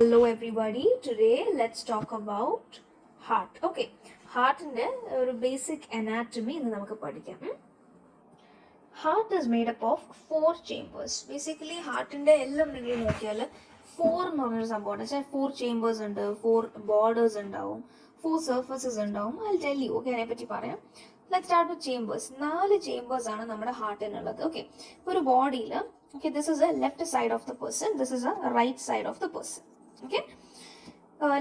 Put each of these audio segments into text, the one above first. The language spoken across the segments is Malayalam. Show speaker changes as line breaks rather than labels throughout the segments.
Hello everybody. Today let's talk about heart. Okay, heart ന്റെ ഒരു basic anatomy ഇന്ന് നമുക്ക് പഠിക്കാം. Heart is made up of 4 chambers. Basically heart ന്റെ എല്ലാം നിങ്ങൾ നോക്കിയാൽ 4 എന്ന് പറഞ്ഞൊരു സംഭവമാണ്. വെച്ചാൽ 4 chambers ഉണ്ട്, 4 borders ഉണ്ടാവും, 4 surfaces ഉണ്ടാവും. I'll tell you. Okay, അതിനെപ്പറ്റി പറയാം. Let's start with chambers. 4 chambers ആണ് നമ്മുടെ ഹാർട്ടിനുള്ളത്. ഓക്കെ, ഒരു ബോഡിയിൽ this is a left side of the person, this is a right side of the person. Okay,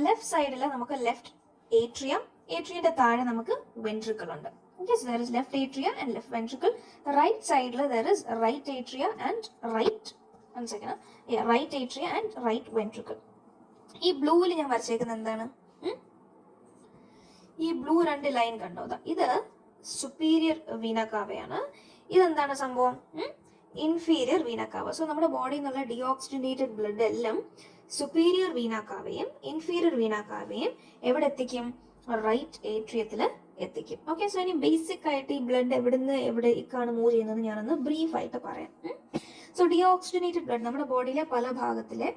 left സൈഡിൽ നമുക്ക് ലെഫ്റ്റ് ഏട്രിയം, ഏട്രിയന്റെ താഴെ നമുക്ക് വെൻട്രിക്കിൾ ഉണ്ട്. Okay, so there is left atria and left ventricle. Right side there is right atria and right right atria and right ventricle. ഈ ബ്ലൂവിൽ ഞാൻ വരച്ചേക്കുന്നത് എന്താണ്? ഈ ബ്ലൂ 2 ലൈൻ കണ്ടോ? ഇത് സുപ്പീരിയർ വീന കാവയാണ്. ഇതെന്താണ് സംഭവം? ഇൻഫീരിയർ വീന കാവ. സോ നമ്മുടെ ബോഡിയിൽ നിന്നുള്ള ഡീഓക്സിജനേറ്റഡ് ബ്ലഡ് എല്ലാം സുപ്പീരിയർ വീന കാവയും ഇൻഫീരിയർ വീന കാവയും എവിടെ എത്തിക്കും? റൈറ്റ് ഏട്രിയത്തിൽ എത്തിക്കും. ഓക്കെ, സോ ഇനി ബേസിക് ആയിട്ട് ഈ ബ്ലഡ് എവിടുന്ന് എവിടേക്കാണ് മൂവ് ചെയ്യുന്നത് ഞാനൊന്ന് ബ്രീഫ് ആയിട്ട് പറയാം. സോ ഡീഓക്സിജനേറ്റഡ് ബ്ലഡ് നമ്മുടെ ബോഡിയിലെ പല ഭാഗത്തിലെ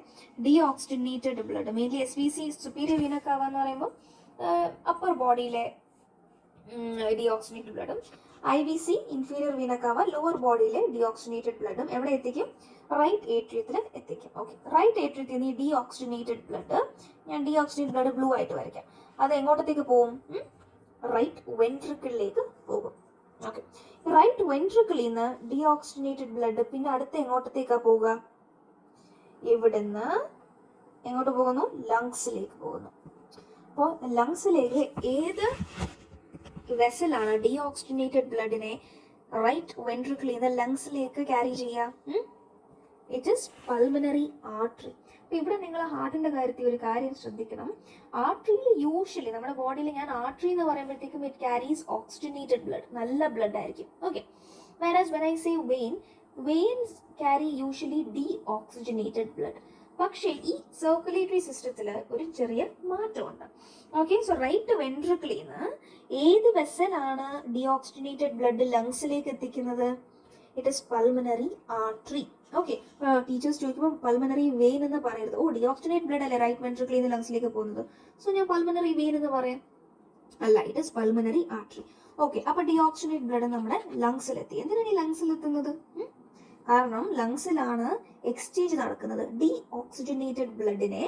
deoxygenated blood, mainly SVC superior vena cava എന്ന് പറയുമ്പോൾ അപ്പർ ബോഡിയിലെ ഡീഓക്സിജനേറ്റഡ് ബ്ലഡും IVC inferior vena cava lower ബോഡിയിലെ ഡീഓക്സിജനേറ്റഡ് ബ്ലഡും എവിടെ എത്തിക്കും? റൈറ്റ് ഏട്രിയത്തിൽ എത്തിക്കും. ഓക്കെ, റൈറ്റ് ഏട്രിയത്തിൽ നിന്ന് ഈ ഡീഓക്സിജനേറ്റഡ് ബ്ലഡ്, ഞാൻ ഡീഓക്സിജനേറ്റഡ് ബ്ലഡ് ബ്ലൂ ആയിട്ട് വരയ്ക്കാം, അത് എങ്ങോട്ടത്തേക്ക് പോകും? റൈറ്റ് വെൻട്രിക്കിളിലേക്ക് പോകും. ഓക്കെ, റൈറ്റ് വെൻട്രിക്കിളിൽ നിന്ന് ഡീഓക്സിജനേറ്റഡ് ബ്ലഡ് പിന്നെ അടുത്ത് എങ്ങോട്ടത്തേക്കാ പോവുക? ഇവിടുന്ന് എങ്ങോട്ട് പോകുന്നു? ലങ്സിലേക്ക് പോകുന്നു. അപ്പോൾ ലങ്സിലേക്ക് ഏത് വെസലാണ് ഡീഓക്സിജനേറ്റഡ് ബ്ലഡിനെ റൈറ്റ് വെൻട്രിക്കിളിൽ നിന്ന് ലങ്സിലേക്ക് ക്യാരി ചെയ്യുക? It is pulmonary artery. അപ്പൊ ഇവിടെ നിങ്ങൾ ഹാർട്ടിന്റെ കാര്യത്തിൽ ഒരു കാര്യം ശ്രദ്ധിക്കണം. ആർട്ടറിയിൽ യൂഷ്വലി നമ്മുടെ ബോഡിയിൽ ഞാൻ ആർട്ടറി എന്ന് പറയുമ്പോഴത്തേക്കും ഇറ്റ് ക്യാരീസ് ഓക്സിജനേറ്റഡ് ബ്ലഡ്, നല്ല ബ്ലഡ് ആയിരിക്കും. Okay, whereas when I say vein, veins carry usually deoxygenated blood. പക്ഷേ ഈ സർക്കുലേറ്ററി സിസ്റ്റത്തിൽ ഒരു ചെറിയ മാറ്റമുണ്ട്. ഓക്കെ, സോ റൈറ്റ് വെൻട്രിക്കിളിൽ നിന്ന് ഏത് വെസലാണ് ഡീഓക്സിജനേറ്റഡ് ബ്ലഡ് ലങ്സിലേക്ക് എത്തിക്കുന്നത്? It is pulmonary artery. Okay, teachers ചോദിക്കുമ്പോൾ പൾമനറി വെയിൻ എന്ന് പറയരുത്. ഡീഓക്സിജനേറ്റ് ബ്ലഡ് അല്ലേ റൈറ്റ് വെൻട്രിക്കിളിൽ നിന്ന് ലങ്സിലേക്ക് പോകുന്നത്, സോ ഞാൻ പൾമനറി വെയിൻ എന്ന് പറയാം. അല്ല, it is pulmonary artery. Okay, അപ്പൊ ഡീഓക്സിജനേറ്റ് ബ്ലഡ് നമ്മുടെ ലങ്സിലെത്തി. എന്തിനാണ് ഈ ലങ്സിലെത്തുന്നത്? കാരണം ലങ്സിലാണ് എക്സ്ചേഞ്ച് നടക്കുന്നത്. ഡീഓക്സിജനേറ്റഡ് ബ്ലഡിനെ,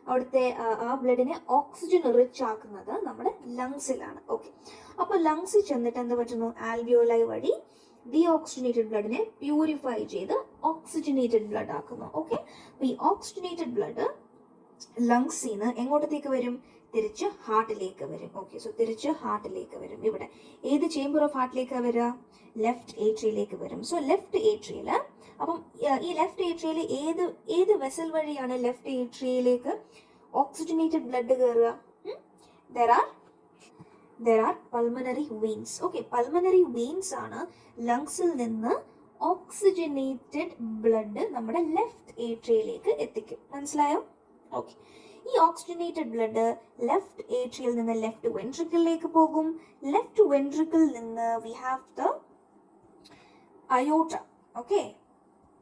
അവിടുത്തെ ആ ബ്ലഡിനെ ഓക്സിജൻ റിച്ച് ആക്കുന്നത് നമ്മുടെ ലങ്സിലാണ്. ഓക്കെ, അപ്പൊ ലങ്സിൽ ചെന്നിട്ട് എന്ത് പറ്റുന്നു? ആൽവിയോലൈ വഴി ഡീഓക്സിജനേറ്റഡ് ബ്ലഡിനെ പ്യൂരിഫൈ ചെയ്ത് ഓക്സിജനേറ്റഡ് ബ്ലഡ് ആക്കുന്നു. ഓക്കെ, അപ്പൊ ഈ ഓക്സിജനേറ്റഡ് ബ്ലഡ് ലങ്സിൽ നിന്ന് എങ്ങോട്ടത്തേക്ക് വരും? തിരിച്ച് ഹാർട്ടിലേക്ക് വരും. ഓക്കെ, സോ തിരിച്ച് ഹാർട്ടിലേക്ക് വരും. ഇവിടെ ഏത് ചേംബർ ഓഫ് ഹാർട്ടിലേക്ക് വരിക? ലെഫ്റ്റ് ഏട്രിയയിലേക്ക് വരും. സോ ലെഫ്റ്റ് ഏട്രിയയില്, അപ്പം ഈ ലെഫ്റ്റ് ഏട്രിയയിൽ ഏത് വെസൽ വഴിയാണ് ലെഫ്റ്റ് ഏട്രിയയിലേക്ക് ഓക്സിജനേറ്റഡ് ബ്ലഡ് കയറുക? there are pulmonary veins. Okay, pulmonary veins ആണ് ലങ്സിൽ നിന്ന് ഓക്സിജനേറ്റഡ് ബ്ലഡ് നമ്മുടെ ലെഫ്റ്റ് ഏട്രിയയിലേക്ക് എത്തിക്കും. മനസ്സിലായോ? ഓക്കെ, ഈ ഓക്സിജനേറ്റഡ് ബ്ലഡ് ലെഫ്റ്റ് ഏട്രിയയിൽ നിന്ന് ലെഫ്റ്റ് വെൻട്രിക്കിളിലേക്ക് പോകും. ലെഫ്റ്റ് വെൻട്രിക്കിളിൽ നിന്ന് we have the aorta. Okay,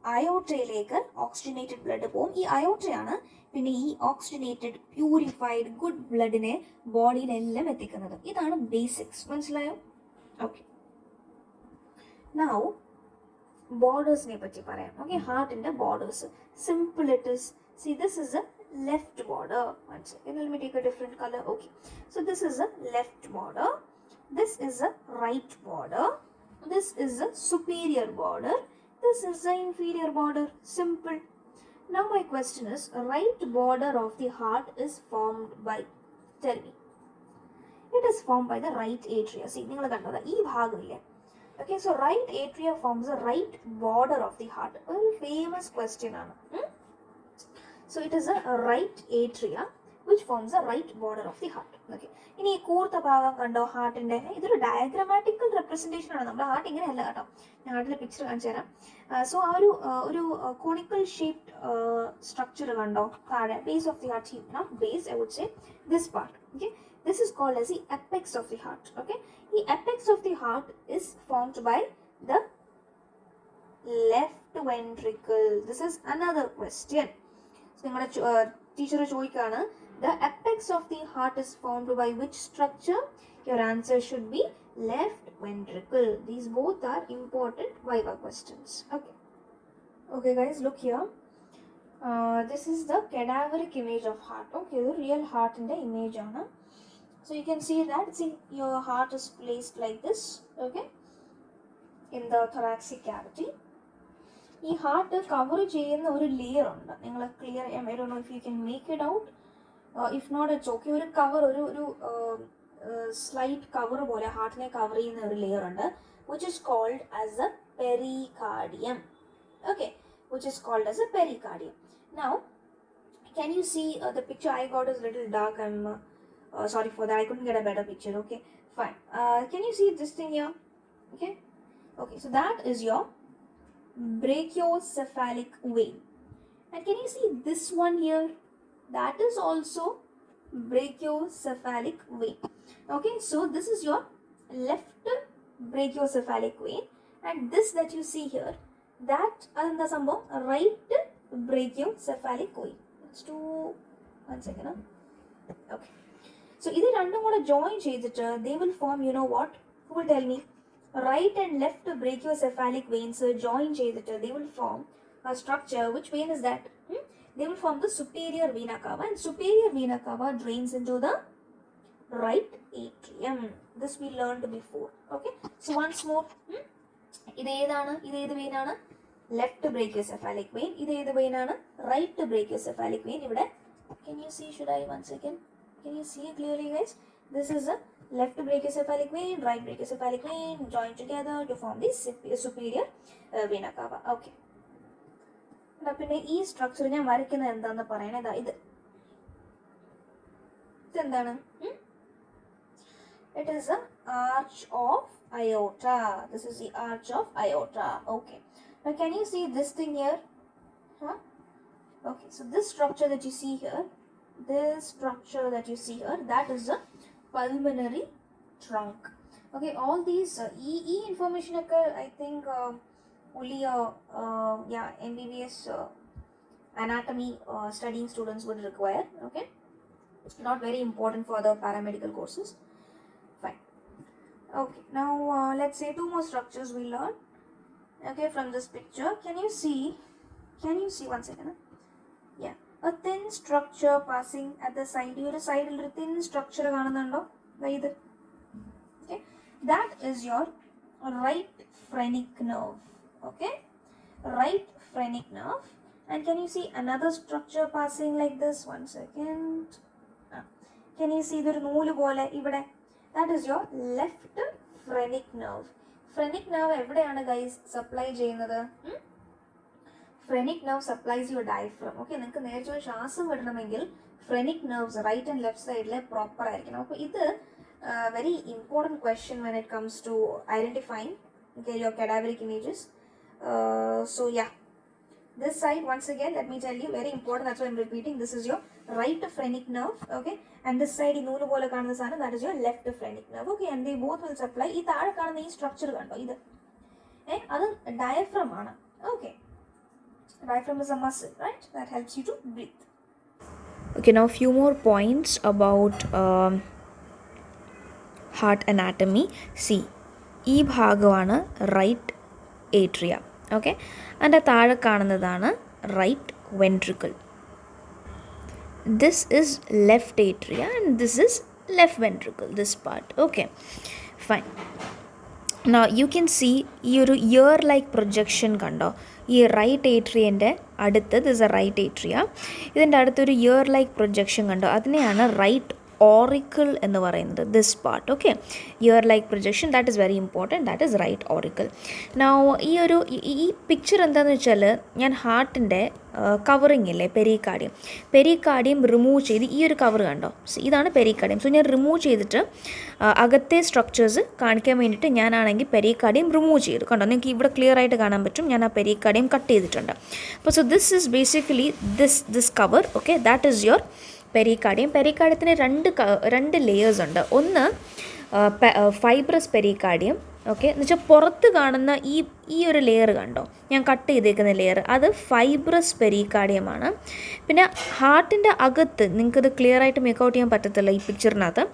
അയോട്ടയിലേക്ക് ഓക്സിജനേറ്റഡ് ബ്ലഡ് പോകും. ഈ അയോട്ടയാണ് പിന്നെ ഈ ഓക്സിജനേറ്റഡ് പ്യൂരിഫൈഡ് ഗുഡ് ബ്ലഡിനെ ബോഡിയിലെല്ലാം എത്തിക്കുന്നത്. ഇതാണ് ബേസിക്സ്. മനസ്സിലായോ? ഓക്കെ, നൗ ബോർഡേഴ്സിനെ പറ്റി പറയാം. ഓക്കെ, ഹാർട്ടിന്റെ borders simple it is. See, this is a left border. One second, let me take a different color. Okay, so this is a left border, this is a right border, this is a superior border, this is the inferior border. Simple. Now my question is, right border of the heart is formed by, tell me. It is formed by the right atria. See, ningal kandada ee bhagam ille. Okay, so right atria forms the right border of the heart. A famous question aanu. So it is a right atria which forms the right border of the heart. Okay, ഇനി ഈ കൂർത്ത ഭാഗം കണ്ടോ ഹാർട്ടിന്റെ? ഇതൊരു ഡയഗ്രമാറ്റിക്കൽ റെപ്രസെന്റേഷൻ ആണ്. നമ്മുടെ ഹാർട്ട് ഇങ്ങനെയല്ല കേട്ടോ, ഞാൻ ഹാർട്ടിന്റെ പിക്ചർ കാണിച്ചു തരാം. സോ ആ ഒരു കോണിക്കൽ ഷേപ്ഡ് സ്ട്രക്ചർ കണ്ടോ താഴെ? Base of the heart, not base, I would say this part. Okay, this is called as the apex of the heart. Okay, ഈ apex of the heart is formed by the left ventricle. This is another question. നിങ്ങളുടെ teacher ചോദിക്കാണ് the apex of the heart is formed by which structure? Your answer should be left ventricle. These both are important viva questions. Okay guys, look here. This is the cadaveric image of heart. Okay, the real heart in the image ആണ്. So you can see that, see, your heart is placed like this, okay, in the thoracic cavity. ഈ ഹാർട്ട് കവർ ചെയ്യുന്ന ഒരു ലെയർ ഉണ്ട്. നിങ്ങൾ ക്ലിയർ ചെയ്യാം. I don't know if you can make it out. If not it's okay. ഒരു കവർ, ഒരു സ്ലൈറ്റ് കവർ പോലെ ഹാർട്ടിനെ കവർ ചെയ്യുന്ന ഒരു ലെയർ ഉണ്ട്, which is called as a pericardium. Okay, which is called as a pericardium. Now can you see the picture I got is little dark. I'm sorry for that. I couldn't get a better picture. Okay, fine. Can you see this thing here? Okay, so that is your brachiocephalic vein. And can you see this one here? That is also brachiocephalic vein. Okay, so this is your left brachiocephalic vein, and this that you see here, that adanda sambhavam right brachiocephalic vein. Let's do one second. Okay, so idu random kuda join cheyidittu they will form, you know what? Who will tell me? Right and left brachiocephalic veins join cheyidittu they will form a structure. Which vein is that? They will form the superior vena cava, and superior vena cava drains into the right atrium. This we learned before. Okay, so once more, idu edu vein aanu? Left brachiocephalic vein. Idu edu vein aanu? Right brachiocephalic vein. Ivide can you see? Should I once again? Can you see clearly, guys? This is a left brachiocephalic vein, right brachiocephalic vein join together to form the superior vena cava. Okay, പിന്നെ ഈ സ്ട്രക്ചർ ഞാൻ വരയ്ക്കുന്നത് എന്താന്ന് പറയണത് ഇതെന്താണ്? It is an arch of aorta. This is the arch of aorta. Okay, now can you see this thing here? Okay, so this structure that you see here, that is a pulmonary trunk. Okay, all these information I think only MBBS anatomy studying students would require. Okay, not very important for the paramedical courses. Fine. Okay, now let's say two more structures we learn. Okay, from this picture, can you see one second? Yeah, a thin structure passing at the side. Your side il thin structure കാണുന്നുണ്ടോ? ഇത്. Okay, that is your right phrenic nerve. Okay, right phrenic nerve. And can you see another structure passing like this? One second. Can you see the noolu pole ivide? That is your left phrenic nerve. Phrenic nerve എവിടെയാണ് guys supply ചെയ്യുന്നത്? Phrenic nerve supplies your diaphragm. Okay, നിങ്ങൾക്ക് നേരത്തെ ഒരു ശ്വാസം വിടണമെങ്കിൽ phrenic nerves right and left side proper ആയിരിക്കണം. അപ്പോൾ ഇത് very important question when it comes to identifying, okay, your cadaveric images. So yeah, this side once again let me tell you, very important, that's why I'm repeating. This is your right phrenic nerve. Okay, and this side ഈ നൂല് പോലെ കാണുന്ന സാധനം, that is your left phrenic nerve. Okay, and they both will supply. ഈ താഴെ കാണുന്ന ഈ സ്ട്രക്ചർ കണ്ടോ, ഇത് അത് diaphragm ആണ്. Okay, diaphragm is a muscle, right, that helps you to breathe.
Okay, now a few more points about heart anatomy. See, ഈ ഭാഗമാണ് റൈറ്റ് ഏട്രിയ. ഓക്കെ, അതിൻ്റെ താഴെ കാണുന്നതാണ് right ventricle. This is left atria and this is left ventricle, this part. Okay, fine. Now you can see ഈ ഒരു ഇയർ ലൈക്ക് പ്രൊജക്ഷൻ കണ്ടോ? ഈ റൈറ്റ് ഏട്രിയൻ്റെ അടുത്ത്, this is a right atria, ഇതിൻ്റെ അടുത്തൊരു ഇയർ ലൈക്ക് പ്രൊജക്ഷൻ കണ്ടോ? അതിനെയാണ് റൈറ്റ് ഓറിക്കിൾ എന്ന് പറയുന്നത്, this part. Okay, ear like projection, that is very important, that is right auricle. Now ഈ പിക്ചർ എന്താണെന്ന് വെച്ചാൽ, ഞാൻ ഹാർട്ടിൻ്റെ കവറിങ് ഇല്ലേ, പെരികാർഡിയം റിമൂവ് ചെയ്ത്, ഈ ഒരു കവർ കണ്ടോ, ഇതാണ് പെരികാർഡിയം. സോ ഞാൻ റിമൂവ് ചെയ്തിട്ട് അകത്തെ സ്ട്രക്ചേഴ്സ് കാണിക്കാൻ വേണ്ടിയിട്ട് ഞാനാണെങ്കിൽ പെരികാർഡിയം റിമൂവ് ചെയ്തു. കണ്ടോ, നിങ്ങൾക്ക് ഇവിടെ ക്ലിയർ ആയിട്ട് കാണാൻ പറ്റും, ഞാൻ ആ പെരികാർഡിയം കട്ട് ചെയ്തിട്ടുണ്ട്. അപ്പോൾ so this is basically this cover. Okay, that is your pericardium. പെരികാർഡിയത്തിന് രണ്ട് ലെയേഴ്സ് ഉണ്ട്. ഒന്ന് ഫൈബ്രസ് പെരികാർഡിയം, ഓക്കെ, എന്ന് വെച്ചാൽ പുറത്ത് കാണുന്ന ഈ ഒരു ലെയർ കണ്ടോ, ഞാൻ കട്ട് ചെയ്തേക്കുന്ന ലെയർ, അത് ഫൈബ്രസ് പെരികാർഡിയമാണ്. പിന്നെ ഹാർട്ടിൻ്റെ അകത്ത് നിങ്ങൾക്കത് ക്ലിയർ ആയിട്ട് മേക്കൗട്ട് ചെയ്യാൻ പറ്റത്തില്ല ഈ പിക്ചറിനകത്ത്.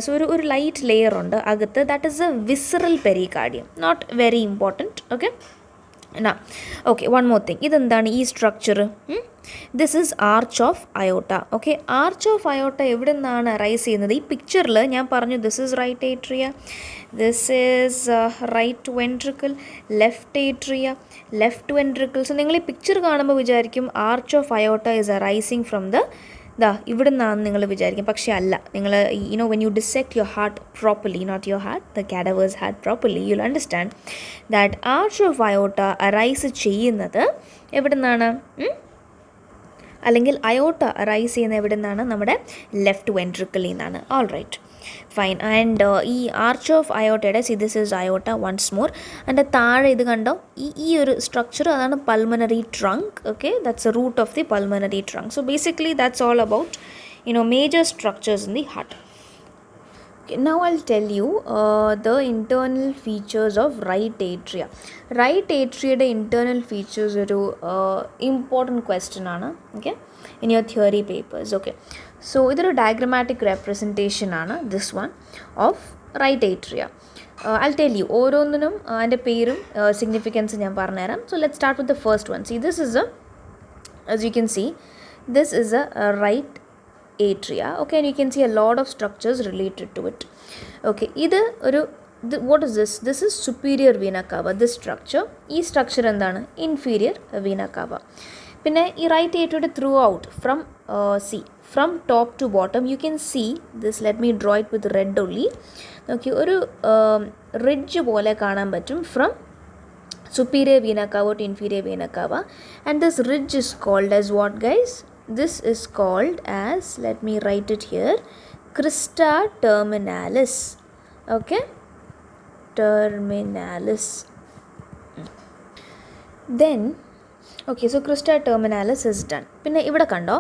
സോ ഒരു ലൈറ്റ് ലെയർ ഉണ്ട് അകത്ത്, that is a visceral pericardium, not very important. Okay, എന്നാ ഓക്കെ, വൺ മോർ തിങ്, ഇതെന്താണ് ഈ structure? This is arch of aorta. Okay, arch of aorta എവിടെ നിന്നാണ് റൈസ് ചെയ്യുന്നത്? ഈ പിക്ചറിൽ ഞാൻ പറഞ്ഞു this is right atria, this is right ventricle, left atria, left ventricle. So നിങ്ങൾ ഈ പിക്ചർ കാണുമ്പോൾ വിചാരിക്കും arch of aorta is arising from ഇവിടെ നിന്നാണ് നിങ്ങൾ വിചാരിക്കും. പക്ഷേ അല്ല. നിങ്ങൾ when you dissect your heart properly, not your heart, the cadaver's heart properly, you will understand that arch of aorta arise ചെയ്യുന്നത് എവിടെ നിന്നാണ്? അല്ലെങ്കിൽ അയോട്ട റൈസ് ചെയ്യുന്ന എവിടെ നിന്നാണ്? നമ്മുടെ ലെഫ്റ്റ് വെൻട്രിക്കിളിൽ നിന്നാണ്. All right, fine. ആൻഡ് ഈ ആർച്ച് ഓഫ് അയോട്ടയുടെ this is aorta once more. അതിൻ്റെ താഴെ ഇത് കണ്ടോ, ഈ ഒരു സ്ട്രക്ചർ, അതാണ് pulmonary trunk. Okay, that's a root of the pulmonary trunk. So basically that's all about major structures in the heart. Now I'll tell you the internal features of right atria. Right atria internal features ഒരു important question ആണ്. Okay, in your theory papers. Okay, so ഇതൊരു diagrammatic representation ആണ്, this one of right atria. I'll tell you ഓരോന്നിനും അതിൻ്റെ പേരും significance ഞാൻ പറഞ്ഞുതരാം. So let's start with the first one. See, this is as you can see, this is a right atria. Okay, and you can see a lot of structures related to it. Okay, what is this? This is superior vena cava. This structure, ഈ structure എന്താണ്? Inferior vena cava. പിന്നെ ഈ right atrium throughout from top to bottom you can see this. Let me draw it with red only. Okay, ഒരു ridge പോലെ കാണാൻ പറ്റും from superior vena cava to inferior vena cava, and this ridge is called as what, guys? This is called as, let me write it here, crista terminalis. Okay, terminalis. Then okay, so crista terminalis is done. പിന്നെ ഇവിടെ കണ്ടോ,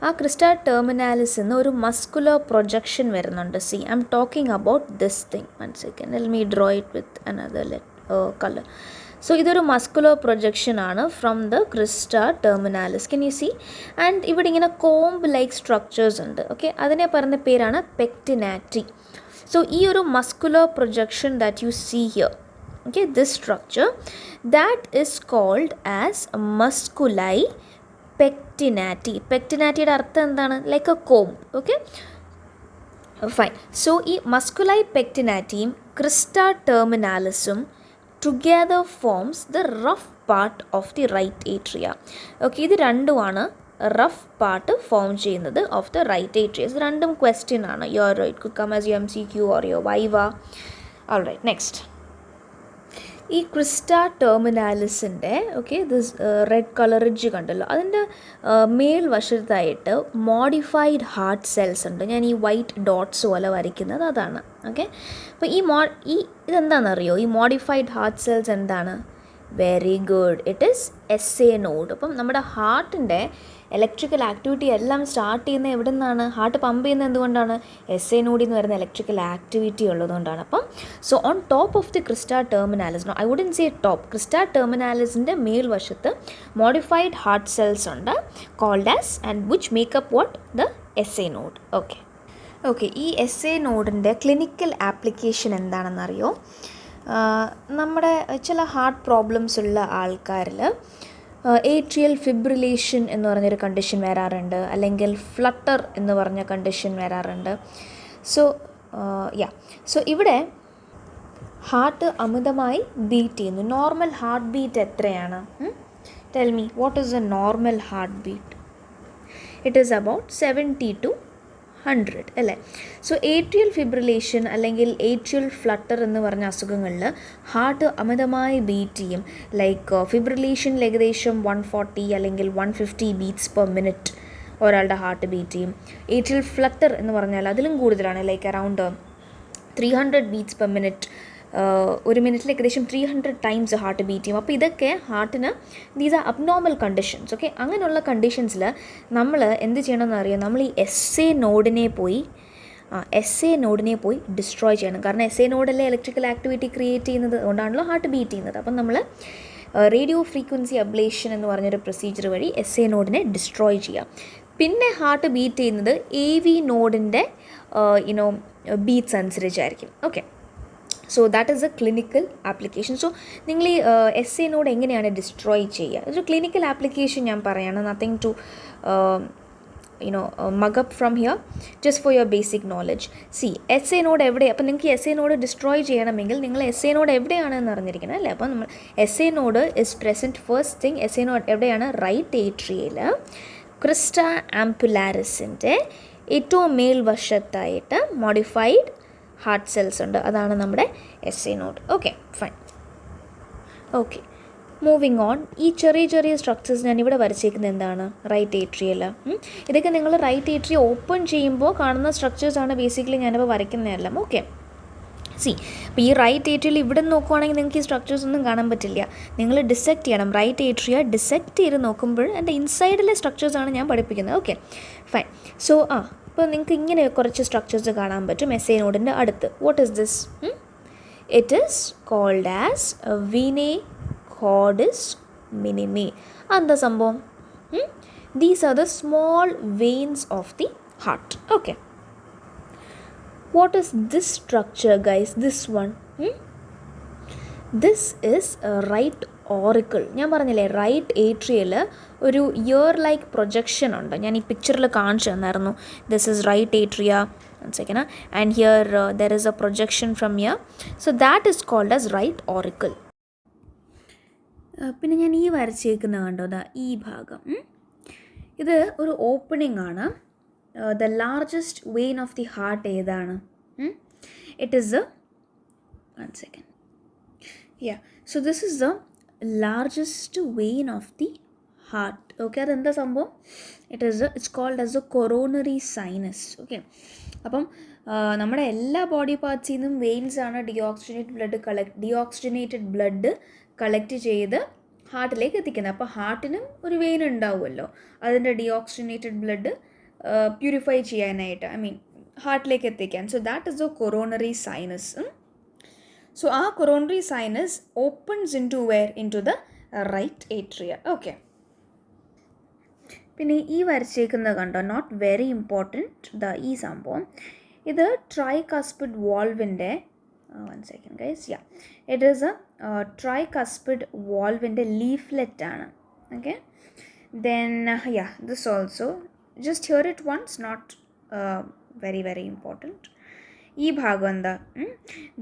ആ crista terminalis എന്ന് ഒരു muscular projection വരുന്നുണ്ട്. See, I'm talking about this thing. One second, let me draw it with another color. So ഇതൊരു മസ്കുലർ പ്രൊജക്ഷൻ ആണ് from the crista terminalis. Can you see? And ഇവിടെ ഇങ്ങനെ കോംബ് ലൈക്ക് സ്ട്രക്ചേഴ്സ് ഉണ്ട്. ഓക്കെ, അതിനെ പറയുന്ന പേരാണ് പെക്ടിനാറ്റി. സോ ഈ ഒരു muscular projection that you see here, okay, this structure, that is called as musculi pectinati. പെക്ടിനാറ്റിയുടെ അർത്ഥം എന്താണ്? Like a comb. Okay, fine. So ഈ മസ്കുലൈ പെക്ടിനാറ്റിയും ക്രിസ്റ്റ ടെർമിനാലിസും together forms the rough part of the right atria. Okay, ഇത് രണ്ടുമാണ് റഫ് പാർട്ട് ഫോം ചെയ്യുന്നത് ഓഫ് ദ റൈറ്റ് ഏട്രിയ. ഇത് രണ്ടും ക്വസ്റ്റ്യൻ ആണ്. It could come as your MCQ or your viva. All right, next. ഈ ക്രിസ്റ്റ ടെർമിനാലിസിൻ്റെ okay this red colour ridge കണ്ടല്ലോ, അതിൻ്റെ മേൽവശത്തായിട്ട് മോഡിഫൈഡ് ഹാർട്ട് സെൽസ് ഉണ്ട്. ഞാൻ ഈ വൈറ്റ് ഡോട്ട്സ് പോലെ വരയ്ക്കുന്നത് അതാണ്. ഓക്കെ, അപ്പോൾ ഇതെന്താണെന്നറിയോ? ഈ മോഡിഫൈഡ് ഹാർട്ട് സെൽസ് എന്താണ്? Very good, it is SA node. അപ്പം നമ്മുടെ ഹാർട്ടിൻ്റെ ഇലക്ട്രിക്കൽ ആക്ടിവിറ്റി എല്ലാം സ്റ്റാർട്ട് ചെയ്യുന്നത് എവിടെ നിന്നാണ്? ഹാർട്ട് പമ്പ് ചെയ്യുന്നത് എന്തുകൊണ്ടാണ്? SA നോഡിൽ നിന്ന് വരുന്ന ഇലക്ട്രിക്കൽ ആക്ടിവിറ്റി ഉള്ളതുകൊണ്ടാണ്. അപ്പം so on top of the crista terminalis, I wouldn't say top, crista ടെർമിനാലിസിൻ്റെ മേൽവശത്ത് മോഡിഫൈഡ് ഹാർട്ട് സെൽസ് ഉണ്ട് called as, and which make up what? The SA node. Okay, ഈ SA നോഡിൻ്റെ ക്ലിനിക്കൽ ആപ്ലിക്കേഷൻ എന്താണെന്നറിയോ? നമ്മുടെ ചില ഹാർട്ട് പ്രോബ്ലംസ് ഉള്ള ആൾക്കാരിൽ ഏട്രിയൽ ഫിബ്രിലേഷൻ എന്ന് പറഞ്ഞൊരു കണ്ടീഷൻ വരാറുണ്ട്, അല്ലെങ്കിൽ ഫ്ലട്ടർ എന്ന് പറഞ്ഞ കണ്ടീഷൻ വരാറുണ്ട്. സോ ഇവിടെ ഹാർട്ട് അമിതമായി ബീറ്റ് ചെയ്യുന്നു. നോർമൽ ഹാർട്ട് ബീറ്റ് എത്രയാണ്? Tell me, what is a normal heart beat? It is about 70 to 100 അല്ലേ? സോ ഏട്രിയൽ ഫിബ്രിലേഷൻ അല്ലെങ്കിൽ ഏട്രിയൽ ഫ്ലട്ടർ എന്ന് പറഞ്ഞ അസുഖങ്ങളിൽ ഹാർട്ട് അമിതമായി ബീറ്റ് ചെയ്യും. ലൈക്ക് ഫിബ്രിലേഷനിൽ ഏകദേശം 140 അല്ലെങ്കിൽ 150 ബീറ്റ്സ് പെർ മിനിറ്റ് ഒരാളുടെ ഹാർട്ട് ബീറ്റ് ചെയ്യും. ഏട്രിയൽ ഫ്ലട്ടർ എന്ന് പറഞ്ഞാൽ അതിലും കൂടുതലാണ്, like around 300 beats per minute. ഒരു മിനിറ്റിൽ ഏകദേശം 300 ടൈംസ് ഹാർട്ട് ബീറ്റ് ചെയ്യും. അപ്പോൾ ഇതൊക്കെ ഹാർട്ടിന് these are abnormal conditions. Okay, അങ്ങനെയുള്ള കണ്ടീഷൻസിൽ നമ്മൾ എന്ത് ചെയ്യണമെന്ന് അറിയാം? നമ്മൾ ഈ SA നോഡിനെ പോയി എസ് എ നോഡിനെ പോയി ഡിസ്ട്രോയ് ചെയ്യണം. കാരണം എസ് എ നോഡല്ലേ ഇലക്ട്രിക്കൽ ആക്ടിവിറ്റി ക്രിയേറ്റ് ചെയ്യുന്നത്, അതുകൊണ്ടാണല്ലോ ഹാർട്ട് ബീറ്റ് ചെയ്യുന്നത്. അപ്പം നമ്മൾ റേഡിയോ ഫ്രീക്വൻസി അബ്ലേഷൻ എന്ന് പറഞ്ഞൊരു പ്രൊസീജിയർ വഴി എസ് എ നോഡിനെ ഡിസ്ട്രോയ് ചെയ്യാം. പിന്നെ ഹാർട്ട് ബീറ്റ് ചെയ്യുന്നത് എ വി നോഡിൻ്റെ ബീറ്റ്സ് അനുസരിച്ചായിരിക്കും. Okay, so that is a clinical application. So നിങ്ങൾ ഈ എസ് എ നോഡ് എങ്ങനെയാണ് ഡിസ്ട്രോയ് ചെയ്യുക, ഒരു ക്ലിനിക്കൽ ആപ്ലിക്കേഷൻ ഞാൻ പറയുകയാണ്. Nothing to mug up from here, just for your basic knowledge. See, S A node എവിടെ, അപ്പോൾ നിങ്ങൾക്ക് എസ് എ നോഡ് ഡിസ്ട്രോയ് ചെയ്യണമെങ്കിൽ നിങ്ങൾ എസ് എ നോഡ് എവിടെയാണെന്ന് അറിഞ്ഞിരിക്കണം അല്ലേ. അപ്പോൾ നമ്മൾ S A node is present, first thing S A node എവിടെയാണ്, റൈറ്റ് ഏട്രിയയിൽ ക്രിസ്റ്റ ആംപുലാരിസിൻ്റെ ഏറ്റവും മേൽവശത്തായിട്ട് മോഡിഫൈഡ് ഹാർട്ട് സെൽസ് ഉണ്ട്, അതാണ് നമ്മുടെ S A node. Okay, fine. Okay, moving on. ഈ ചെറിയ ചെറിയ സ്ട്രക്ചേഴ്സ് ഞാൻ ഇവിടെ വരച്ചേക്കുന്നത് എന്താണ്, റൈറ്റ് ഏട്രിയൽ. ഇതൊക്കെ നിങ്ങൾ റൈറ്റ് ഏട്രിയ ഓപ്പൺ ചെയ്യുമ്പോൾ കാണുന്ന സ്ട്രക്ചേഴ്സാണ് ബേസിക്കലി ഞാനിപ്പോൾ വരയ്ക്കുന്നതെല്ലാം. ഓക്കെ, സി, അപ്പോൾ ഈ റൈറ്റ് ഏട്രിയൽ ഇവിടെ നിന്ന് നോക്കുവാണെങ്കിൽ നിങ്ങൾക്ക് ഈ സ്ട്രക്ചേഴ്സ് ഒന്നും കാണാൻ പറ്റില്ല. നിങ്ങൾ ഡിസെക്റ്റ് ചെയ്യണം. റൈറ്റ് ഏട്രിയ ഡിസെക്റ്റ് ചെയ്ത് നോക്കുമ്പോൾ എൻ്റെ ഇൻസൈഡിലെ സ്ട്രക്ചേഴ്സാണ് ഞാൻ പഠിപ്പിക്കുന്നത്. Okay, fine. സോ അപ്പോൾ നിങ്ങൾക്ക് ഇങ്ങനെ കുറച്ച് സ്ട്രക്ചേഴ്സ് കാണാൻ പറ്റും എസ് എ നോഡിൻ്റെ അടുത്ത്. What is this? It is called as venae cordis minimae. എന്താ സംഭവം? These are the small veins of the heart. Okay, what is this structure guys? This one, this is right auricle. ഞാൻ പറഞ്ഞില്ലേ റൈറ്റ് ഏട്രിയൽ ഒരു ഇയർ ലൈക്ക് പ്രൊജക്ഷൻ ഉണ്ട്. ഞാൻ ഈ പിക്ചറിൽ കാണിച്ചു തന്നായിരുന്നു. This is right atria, second, and here there is a projection from here. So that is called as right auricle. പിന്നെ ഞാൻ ഈ വരച്ചേക്കുന്നത് കണ്ടോ, ഈ ഭാഗം, ഇത് ഒരു ഓപ്പണിംഗ് ആണ്. The largest vein of the heart ഏതാണ്? It is the, one second, yeah, so this is the largest vein of the heart. Okay, അതെന്താ സംഭവം? It's called as a coronary sinus. Okay, അപ്പം നമ്മുടെ എല്ലാ ബോഡി പാർട്സിൽ നിന്നും വെയിൻസാണ് ഡിയോക്സിജനേറ്റഡ് ബ്ലഡ് കളക്ട് ചെയ്ത് ഹാർട്ടിലേക്ക് എത്തിക്കുന്നത്. അപ്പോൾ ഹാർട്ടിനും ഒരു വെയിൻ ഉണ്ടാവുമല്ലോ, അതിൻ്റെ ഡിയോക്സിജനേറ്റഡ് ബ്ലഡ് പ്യൂരിഫൈ ചെയ്യാനായിട്ട്, ഹാർട്ടിലേക്ക് എത്തിക്കാൻ. So that is a coronary sinus. So ആ coronary sinus opens into where, into the right atria. Okay, പിന്നെ ഈ വരച്ചേക്കുന്നത് കണ്ടോ, നോട്ട് വെരി ഇമ്പോർട്ടൻറ്റ്, ഈ സംഭവം, ഇത് ട്രൈകസ്പിഡ് വാൾവിൻ്റെ, one second guys, yeah, it is a tricuspid വാൾവിൻ്റെ ലീഫ്ലെറ്റ് ആണ്. Okay, then yeah, this also just hear it once, not very very important. ഈ ഭാഗം എന്താ?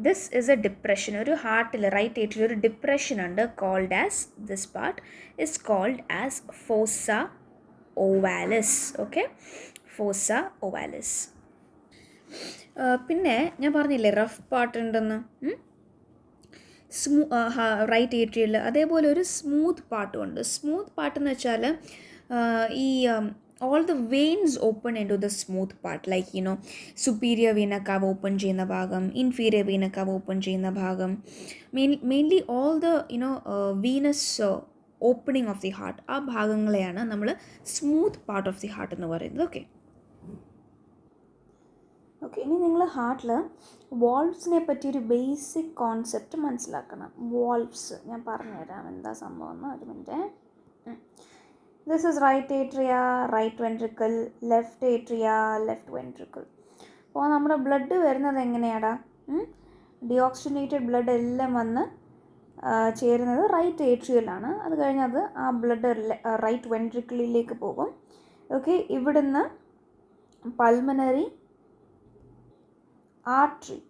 This is a depression. ഒരു ഹാർട്ടിൽ റൈറ്റ് ഏട്രിയൽ ഒരു ഡിപ്രഷൻ ഉണ്ട്, called as, this part is called as fossa ovalis. Okay, fossa ovalis. പിന്നെ ഞാൻ പറഞ്ഞില്ലേ റഫ് പാർട്ട് ഉണ്ടെന്ന്, റൈറ്റ് ഏട്രിയൽ. അതേപോലെ ഒരു സ്മൂത്ത് പാർട്ടും ഉണ്ട്. സ്മൂത്ത് പാർട്ട് എന്ന് വെച്ചാൽ ഈ all the veins open into the smooth part, like superior vena cava open ചെയ്യുന്ന ഭാഗം, inferior vena cava open ചെയ്യുന്ന ഭാഗം, mainly all the venous opening of the heart, ആ ഭാഗങ്ങളെയാണ് നമ്മൾ smooth part of the heart എന്ന് പറയുന്നത്. ഓക്കെ, ഇനി നിങ്ങൾ ഹാർട്ടിൽ വാൾവ്സിനെ പറ്റിയൊരു ബേസിക് കോൺസെപ്റ്റ് മനസ്സിലാക്കണം. വാൾവ്സ് ഞാൻ പറഞ്ഞുതരാം എന്താ സംഭവം എന്ന്. ഒരു minute. This is right atria, right ventricle, left atria, left ventricle. അപ്പോൾ നമ്മുടെ ബ്ലഡ് വരുന്നത് എങ്ങനെയാടാ? ഡിയോക്സിജനേറ്റഡ് ബ്ലഡ് എല്ലാം വന്ന് ചേരുന്നത് റൈറ്റ് ഏട്രിയലാണ്. അത് കഴിഞ്ഞ് അത് ആ ബ്ലഡ് റൈറ്റ് വെൻട്രിക്കിളിലേക്ക് പോകും. ഓക്കെ, ഇവിടുന്ന് pulmonary artery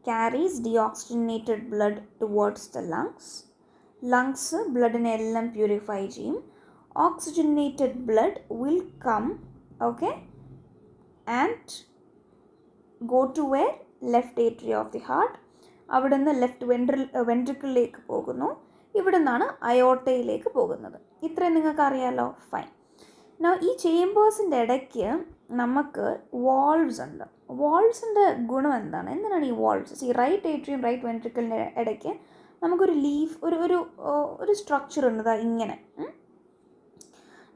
carries deoxygenated blood towards the lungs ബ്ലഡിനെ എല്ലാം പ്യൂരിഫൈ ചെയ്യും. Oxygenated blood will come, okay, and go to where? Left atria of the heart. അവിടെ നിന്ന് ലെഫ്റ്റ് വെൻട്രിക്കിളിലേക്ക് പോകുന്നു. ഇവിടെ നിന്നാണ് അയോർട്ടയിലേക്ക് പോകുന്നത്. ഇത്രയും നിങ്ങൾക്ക് അറിയാമല്ലോ. ഫൈൻ. ഈ ചേമ്പേഴ്സിൻ്റെ ഇടയ്ക്ക് നമുക്ക് വാൾവ്സ് ഉണ്ട്. വാൾവ്സിൻ്റെ ഗുണം എന്താണ്? എന്തിനാണ് ഈ വാൾവ്സ്? ഈ റൈറ്റ് ഏട്രിയം റൈറ്റ് വെൻട്രിക്കിളിൻ്റെ ഇടയ്ക്ക് നമുക്കൊരു ലീഫ് ഒരു സ്ട്രക്ചർ ഉണ്ട് ഇങ്ങനെ.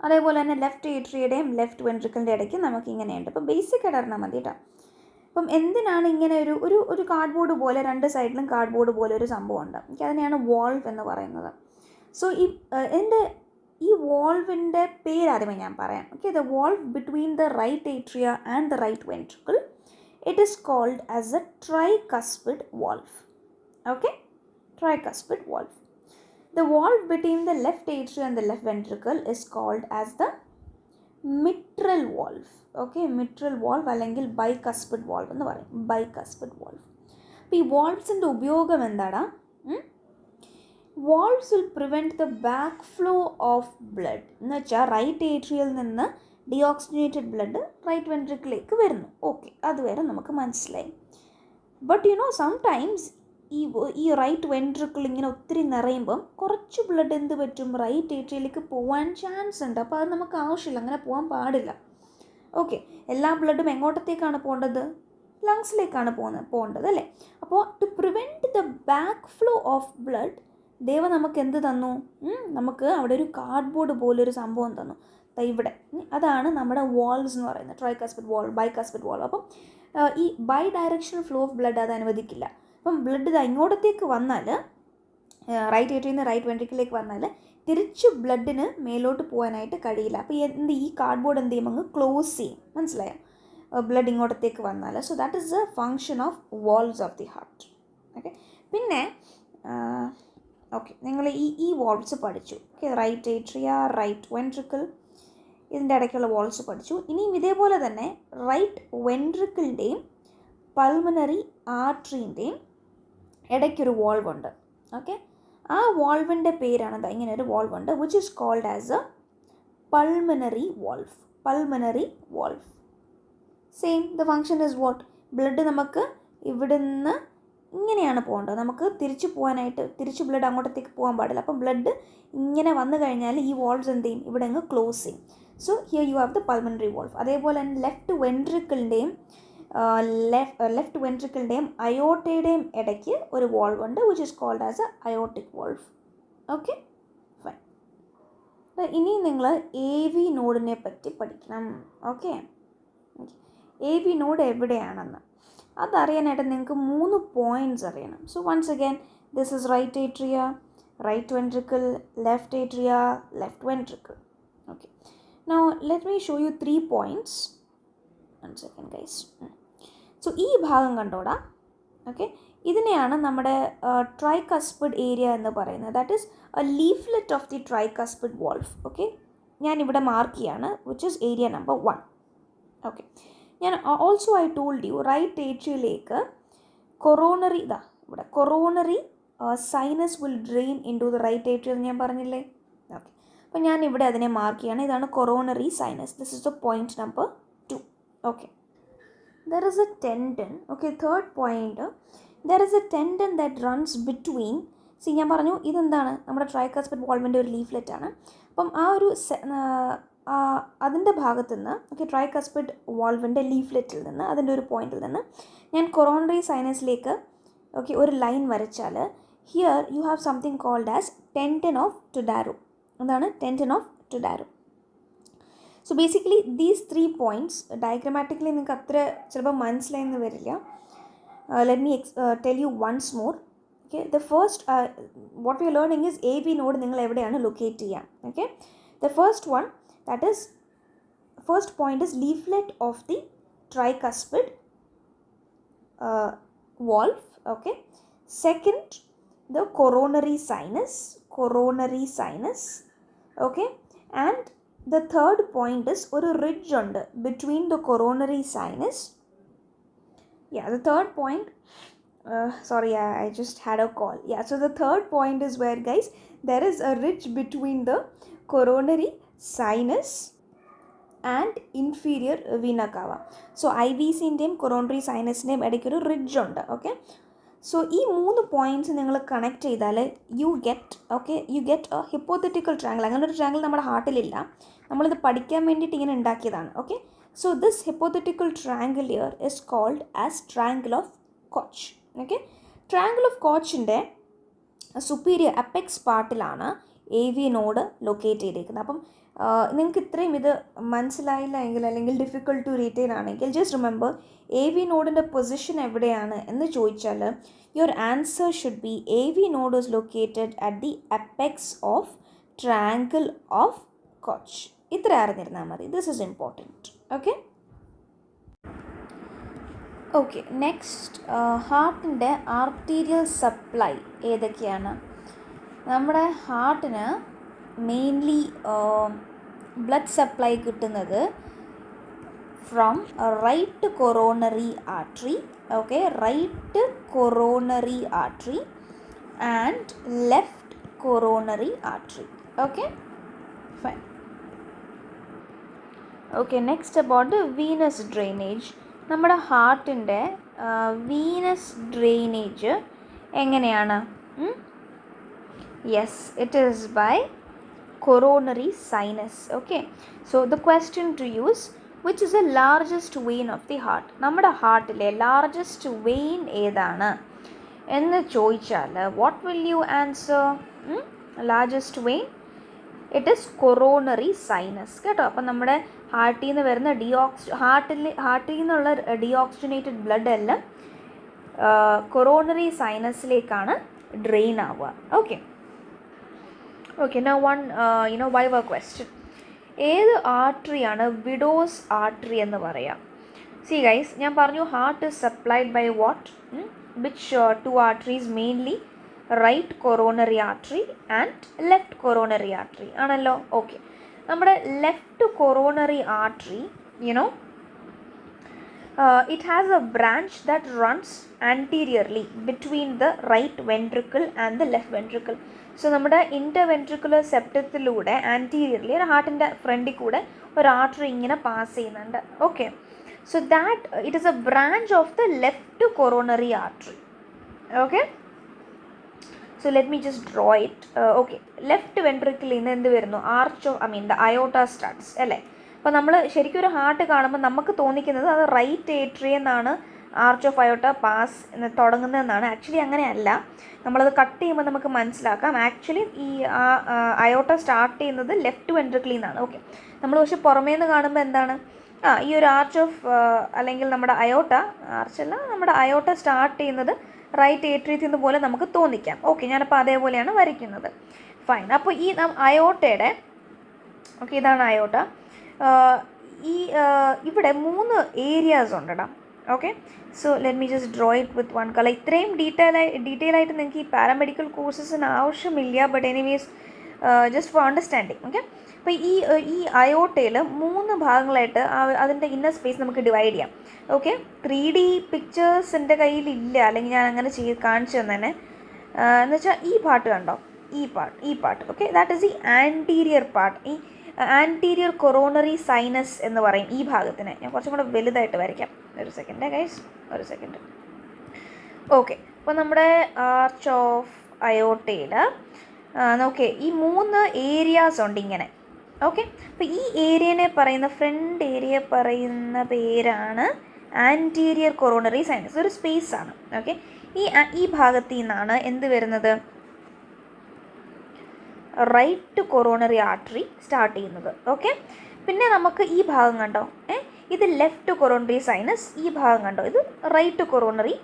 അതേപോലെ തന്നെ ലെഫ്റ്റ് ഏട്രിയയുടെയും ലെഫ്റ്റ് വെൻട്രിക്കിളിൻ്റെ ഇടയ്ക്ക് നമുക്ക് ഇങ്ങനെയുണ്ട്. അപ്പോൾ ബേസിക് ആയിട്ട് അറിഞ്ഞാൽ മതി കേട്ടോ.
അപ്പം എന്തിനാണ് ഇങ്ങനെ ഒരു കാർഡ്ബോർഡ് പോലെ രണ്ട് സൈഡിലും കാർഡ്ബോർഡ് പോലെ ഒരു സംഭവം ഉണ്ട്. എനിക്ക് അതിനെയാണ് വാൾവ് എന്ന് പറയുന്നത്. സോ ഈ വാൾവിൻ്റെ പേരാദ്യമേ ഞാൻ പറയാം. Okay, the valve between the right atria and the right ventricle, it is called as a tricuspid valve. Okay, tricuspid valve. The valve between the left atrium and the left ventricle is called as the mitral valve. Okay, mitral valve അല്ലെങ്കിൽ bicuspid valve എന്ന് പറയും. bicuspid valve. അപ്പോൾ ഈ വാൾവ്സിൻ്റെ ഉപയോഗം എന്താടാ? Valves will prevent the back flow of blood. എന്ന് വെച്ചാൽ റൈറ്റ് ഏട്രിയയിൽ നിന്ന് ഡിയോക്സിനേറ്റഡ് ബ്ലഡ് റൈറ്റ് വെൻട്രിക്കിലേക്ക് വരുന്നു. ഓക്കെ, അതുവരെ നമുക്ക് മനസ്സിലായി. ബട്ട് യു നോ സംടൈംസ് ഈ റൈറ്റ് വെൻട്രിക്കിൾ ഇങ്ങനെ ഒത്തിരി നിറയുമ്പം കുറച്ച് ബ്ലഡ് എന്ത് പറ്റും, റൈറ്റ് ഏട്രിയയിലേക്ക് പോകാൻ ചാൻസ് ഉണ്ട്. അപ്പോൾ അത് നമുക്ക് ആവശ്യമില്ല, അങ്ങനെ പോകാൻ പാടില്ല. ഓക്കെ, എല്ലാ ബ്ലഡും എങ്ങോട്ടത്തേക്കാണ് പോകേണ്ടത്? ലങ്സിലേക്കാണ് പോകേണ്ടത് അല്ലേ? അപ്പോൾ to prevent the back flow of blood ദൈവം നമുക്ക് എന്ത് തന്നു? നമുക്ക് അവിടെ ഒരു കാർഡ്ബോർഡ് പോലൊരു സംഭവം തന്നു. ഇവിടെ അതാണ് നമ്മുടെ വാൾവ്സ് എന്ന് പറയുന്നത്. Tricuspid valve, bicuspid valve. അപ്പം ഈ bidirectional flow of blood അത് അനുവദിക്കില്ല. അപ്പം ബ്ലഡ് ഇത് ഇങ്ങോട്ടത്തേക്ക് വന്നാൽ, റൈറ്റ് ഏട്രിയിൽ നിന്ന് റൈറ്റ് വെൻട്രിക്കിലേക്ക് വന്നാൽ തിരിച്ച് ബ്ലഡിന് മേലോട്ട് പോകാനായിട്ട് കഴിയില്ല. അപ്പോൾ ഈ കാർഡ്ബോർഡ് എന്ത് ചെയ്യും? അങ്ങ് ക്ലോസ് ചെയ്യും. മനസ്സിലായോ? ബ്ലഡ് ഇങ്ങോട്ടത്തേക്ക് വന്നാൽ. So that is a function of valves of the heart. Okay, പിന്നെ ഓക്കെ, നിങ്ങൾ ഈ വാൾവ്സ് പഠിച്ചു. Okay, right atria, right ventricle, ഇതിൻ്റെ ഇടയ്ക്കുള്ള വാൾവ്സ് പഠിച്ചു. ഇനിയും ഇതേപോലെ തന്നെ റൈറ്റ് വെൻട്രിക്കിളിൻ്റെയും പൾമണറി ആർട്ടറിൻ്റെയും ഇടയ്ക്കൊരു വാൾവ് ഉണ്ട്. ഓക്കെ, ആ വാൾവിൻ്റെ പേരാണ് ഇങ്ങനെ ഒരു വാൾവ് ഉണ്ട്, which is called as a pulmonary valve. Pulmonary valve. Same, the function is what? Blood നമുക്ക് ഇവിടുന്ന് ഇങ്ങനെയാണ് പോകേണ്ടത്. നമുക്ക് തിരിച്ച് ബ്ലഡ് അങ്ങോട്ടത്തേക്ക് പോകാൻ പാടില്ല. അപ്പം ബ്ലഡ് ഇങ്ങനെ വന്നു കഴിഞ്ഞാൽ ഈ വാൾവ്സ് എന്ത് ചെയ്യും? ഇവിടെ അങ്ങ് ക്ലോസ് ചെയ്യും. So here you have the pulmonary valve. അതേപോലെ തന്നെ ലെഫ്റ്റ് വെൻട്രിക്കിളിൻ്റെയും അയോട്ടയുടെയും ഇടയ്ക്ക് ഒരു വാൾവ് ഉണ്ട്, which is called as a aortic valve. Okay, fine. ഇനി നിങ്ങൾ AV നോഡിനെ പറ്റി പഠിക്കണം. ഓക്കെ, AV നോഡ് എവിടെയാണെന്ന് അതറിയാനായിട്ട് നിങ്ങൾക്ക് 3 പോയിൻറ്റ്സ് അറിയണം. So once again, this is right atria, right ventricle, left atria, left ventricle. Okay, now let me show you 3 points. 1 second guys. So ഈ ഭാഗം കണ്ടോടാ. ഓക്കെ, ഇതിനെയാണ് നമ്മുടെ ട്രൈകസ്പിഡ് ഏരിയ എന്ന് പറയുന്നത്. That is a leaflet of the tricuspid valve. Okay, ഞാനിവിടെ മാർക്ക് ചെയ്യാണ്, which is area number 1. Okay, ഞാൻ also I told you right ഏട്രിയയിലേക്ക് coronary sinus will drain into the right atria എന്ന് ഞാൻ പറഞ്ഞില്ലേ? ഓക്കെ, അപ്പോൾ ഞാൻ ഇവിടെ അതിനെ മാർക്ക് ചെയ്യാണ്. ഇതാണ് coronary sinus. This is the point number 2. Okay, there is a tendon. Okay, third point, there is a tendon that runs between. See, ഞാൻ പറഞ്ഞു ഇതെന്താണ്? നമ്മുടെ ട്രൈകസ്പിഡ് വാൾവിൻ്റെ ഒരു ലീഫ്ലെറ്റ് ആണ്. അപ്പം ആ ഒരു അതിൻ്റെ ഭാഗത്തു നിന്ന്, ഓക്കെ, ട്രൈകസ്പിഡ് വാൾവിൻ്റെ ലീഫ്ലെറ്റിൽ നിന്ന്, അതിൻ്റെ ഒരു പോയിന്റിൽ നിന്ന് ഞാൻ കൊറോണറി സൈനസിലേക്ക് ഓക്കെ ഒരു ലൈൻ വരച്ചാൽ, here you have something called as tendon of Todaro. എന്താണ് tendon of Todaro? So basically these 3 points diagrammatically നിങ്ങൾക്ക് അത്ര ചിലപ്പോൾ മനസ്സിലായെന്ന് വരില്ല. Let me tell you once more. Okay, the first what we are learning is AV node നിങ്ങൾ എവിടെയാണ് ലൊക്കേറ്റ് ചെയ്യുക. Okay, the first one, that is first point is leaflet of the tricuspid valve. Okay, second the coronary sinus. Okay, and the third point is ഒരു ridge ഉണ്ട് between the coronary sinus. Yeah, the third point, sorry, I just had a call. Yeah, so the third point is where, guys, there is a ridge between the coronary sinus and inferior vena cava. So IVCൻ്റെയും കൊറോണറി സൈനസിൻ്റെയും ഇടയ്ക്കൊരു റിഡ്ജ് ഉണ്ട്. ഓക്കെ, സോ ഈ 3 പോയിൻറ്റ്സ് നിങ്ങൾ കണക്ട് ചെയ്താൽ യു ഗെറ്റ് എ ഹിപ്പോത്തറ്റിക്കൽ ട്രയാങ്കിൾ. അങ്ങനെ ഒരു ട്രയാങ്കിൾ നമ്മുടെ ഹാർട്ടിലില്ല, നമ്മളിത് പഠിക്കാൻ വേണ്ടിയിട്ട് ഇങ്ങനെ ഉണ്ടാക്കിയതാണ്. Okay, so this hypothetical triangle here is called as triangle of Koch. Okay, triangle of കോച്ചിൻ്റെ സുപ്പീരിയർ അപ്പെക്സ് പാർട്ടിലാണ് AV നോഡ് ലൊക്കേറ്റ് ചെയ്തിരിക്കുന്നത്. അപ്പം
നിങ്ങൾക്ക് ഇത്രയും ഇത് മനസ്സിലായില്ല എങ്കിൽ അല്ലെങ്കിൽ ഡിഫിക്കൽട്ട് ടു റീറ്റെയിൻ ആണെങ്കിൽ ജസ്റ്റ് റിമെമ്പർ എ വി നോഡിൻ്റെ പൊസിഷൻ എവിടെയാണ് എന്ന് ചോദിച്ചാൽ your answer should be A V node is located at the apex of triangle of Koch. ഇത്ര അറിഞ്ഞിരുന്നാൽ മതി. This is important. Okay okay next ഹാർട്ടിൻ്റെ ആർട്ടീരിയൽ സപ്ലൈ ഏതൊക്കെയാണ്? നമ്മുടെ ഹാർട്ടിന് മെയിൻലി ബ്ലഡ് സപ്ലൈ കിട്ടുന്നത് from right coronary artery. Okay right coronary artery and left coronary artery. Okay fine. Okay next about venous drainage. നമ്മുടെ ഹാർട്ടിൻ്റെ വീനസ് ഡ്രെയിനേജ് എങ്ങനെയാണ്? Yes, it is by coronary sinus. Okay, so the question to you is, which is the largest vein of the heart? നമ്മുടെ ഹാർട്ടിലെ ലാർജസ്റ്റ് വെയിൻ ഏതാണ് എന്ന് ചോദിച്ചാൽ what will you answer? Largest vein, it is coronary sinus. കേട്ടോ. അപ്പം നമ്മുടെ ഹാർട്ടിൽ നിന്ന് വരുന്ന ഹാർട്ടിൽ നിന്നുള്ള ഡിയോക്സിജനേറ്റഡ് ബ്ലഡ് എല്ലാം കൊറോണറി സൈനസിലേക്കാണ് ഡ്രെയിൻ ആവുക. Okay okay now one viva question. ഏത് ആർട്ടറിയാണ് വിഡോസ് ആർട്ടറി എന്ന് പറയാം? സി ഗൈസ്, ഞാൻ പറഞ്ഞു heart is supplied by what? Which two arteries? Mainly right coronary artery and left coronary artery ആണല്ലോ. ഓക്കെ, നമ്മുടെ left coronary artery it has a branch that runs anteriorly between the right ventricle and the left ventricle. So നമ്മുടെ ഇൻ്റർവെൻട്രിക്കുലർ സെപ്റ്റത്തിലൂടെ ആൻറ്റീരിയർലി ഹാർട്ടിൻ്റെ ഫ്രണ്ടിൽ കൂടെ ഒരു ആർട്ടറി ഇങ്ങനെ പാസ് ചെയ്യുന്നുണ്ട്. Okay, so that it is a branch of the left coronary artery. Okay, so let me just draw it. Okay, left വെൻട്രിക്കിളിൽ നിന്ന് എന്ത് വരുന്നു? ദ അയോട്ട സ്റ്റാർട്ട്സ് അല്ലേ. അപ്പോൾ നമ്മൾ ശരിക്കും ഒരു ഹാർട്ട് കാണുമ്പോൾ നമുക്ക് തോന്നിക്കുന്നത് അത് റൈറ്റ് ഏട്രിയം എന്നാണ് ആർച്ച് ഓഫ് അയോട്ട പാസ് തുടങ്ങുന്നതെന്നാണ്. ആക്ച്വലി അങ്ങനെയല്ല. നമ്മളത് കട്ട് ചെയ്യുമ്പോൾ നമുക്ക് മനസ്സിലാക്കാം ആക്ച്വലി ഈ അയോട്ട സ്റ്റാർട്ട് ചെയ്യുന്നത് ലെഫ്റ്റ് വെൻട്രിക്കിളിൽ നിന്നാണ്. ഓക്കെ, നമ്മൾ പക്ഷെ പുറമേ നിന്ന് കാണുമ്പോൾ എന്താണ് ഈ ഒരു ആർച്ച് ഓഫ് അല്ലെങ്കിൽ നമ്മുടെ നമ്മുടെ അയോട്ട സ്റ്റാർട്ട് ചെയ്യുന്നത് റൈറ്റ് ഏട്രിയത്തിൽ നിന്ന് പോലെ നമുക്ക് തോന്നിക്കാം. ഓക്കെ, ഞാനപ്പോൾ അതേപോലെയാണ് വരയ്ക്കുന്നത്. ഫൈൻ. അപ്പോൾ ഈ അയോട്ടയുടെ ഇതാണ് അയോട്ട. ഇവിടെ 3 ഏരിയാസ് ഉണ്ടടാ. Okay, so let me just draw it with one colour. ഇത്രയും ഡീറ്റെയിൽ ആയിട്ട് നിങ്ങൾക്ക് ഈ പാരാമെഡിക്കൽ കോഴ്സസിന് ആവശ്യമില്ല, but anyways just for understanding. Okay, അപ്പോൾ ഈ അയോട്ടയിൽ 3 ഭാഗങ്ങളായിട്ട് അതിൻ്റെ ഇന്നർ സ്പേസ് നമുക്ക് ഡിവൈഡ് ചെയ്യാം. ഓക്കെ, 3D പിക്ചേഴ്സ് എൻ്റെ കയ്യിലില്ല, അല്ലെങ്കിൽ ഞാൻ അങ്ങനെ കാണിച്ചു തന്നെ. എന്ന് വെച്ചാൽ ഈ പാർട്ട് കണ്ടോ, ഈ part. Okay, that is the anterior part. ഈ ആൻറ്റീരിയർ കൊറോണറി സൈനസ് എന്ന് പറയും ഈ ഭാഗത്തിന്. ഞാൻ കുറച്ചും കൂടെ വലുതായിട്ട് വരയ്ക്കാം. ഒരു സെക്കൻഡ് ഗൈസ്, ഒരു സെക്കൻഡ്. ഓക്കെ, അപ്പോൾ നമ്മുടെ ആർച്ച് ഓഫ് അയോട്ടയിൽ ഓക്കെ ഈ 3 ഏരിയാസ് ഉണ്ട് ഇങ്ങനെ. ഓക്കെ, അപ്പോൾ ഈ ഏരിയനെ ഫ്രണ്ട് ഏരിയ പറയുന്ന പേരാണ് ആൻറ്റീരിയർ കൊറോണറി സൈനസ്. ഒരു സ്പേസ് ആണ്. ഓക്കെ, ഈ ഭാഗത്തു നിന്നാണ് എന്ത് വരുന്നത്? റൈറ്റ് കൊറോണറി ആർട്ടറി സ്റ്റാർട്ട് ചെയ്യുന്നത്. ഓക്കെ, പിന്നെ നമുക്ക് ഈ ഭാഗം കണ്ടോ, ഇത് ലെഫ്റ്റ് കൊറോണറി സൈനസ്. ഈ ഭാഗം കണ്ടോ, ഇത് റൈറ്റ് കൊറോണറി.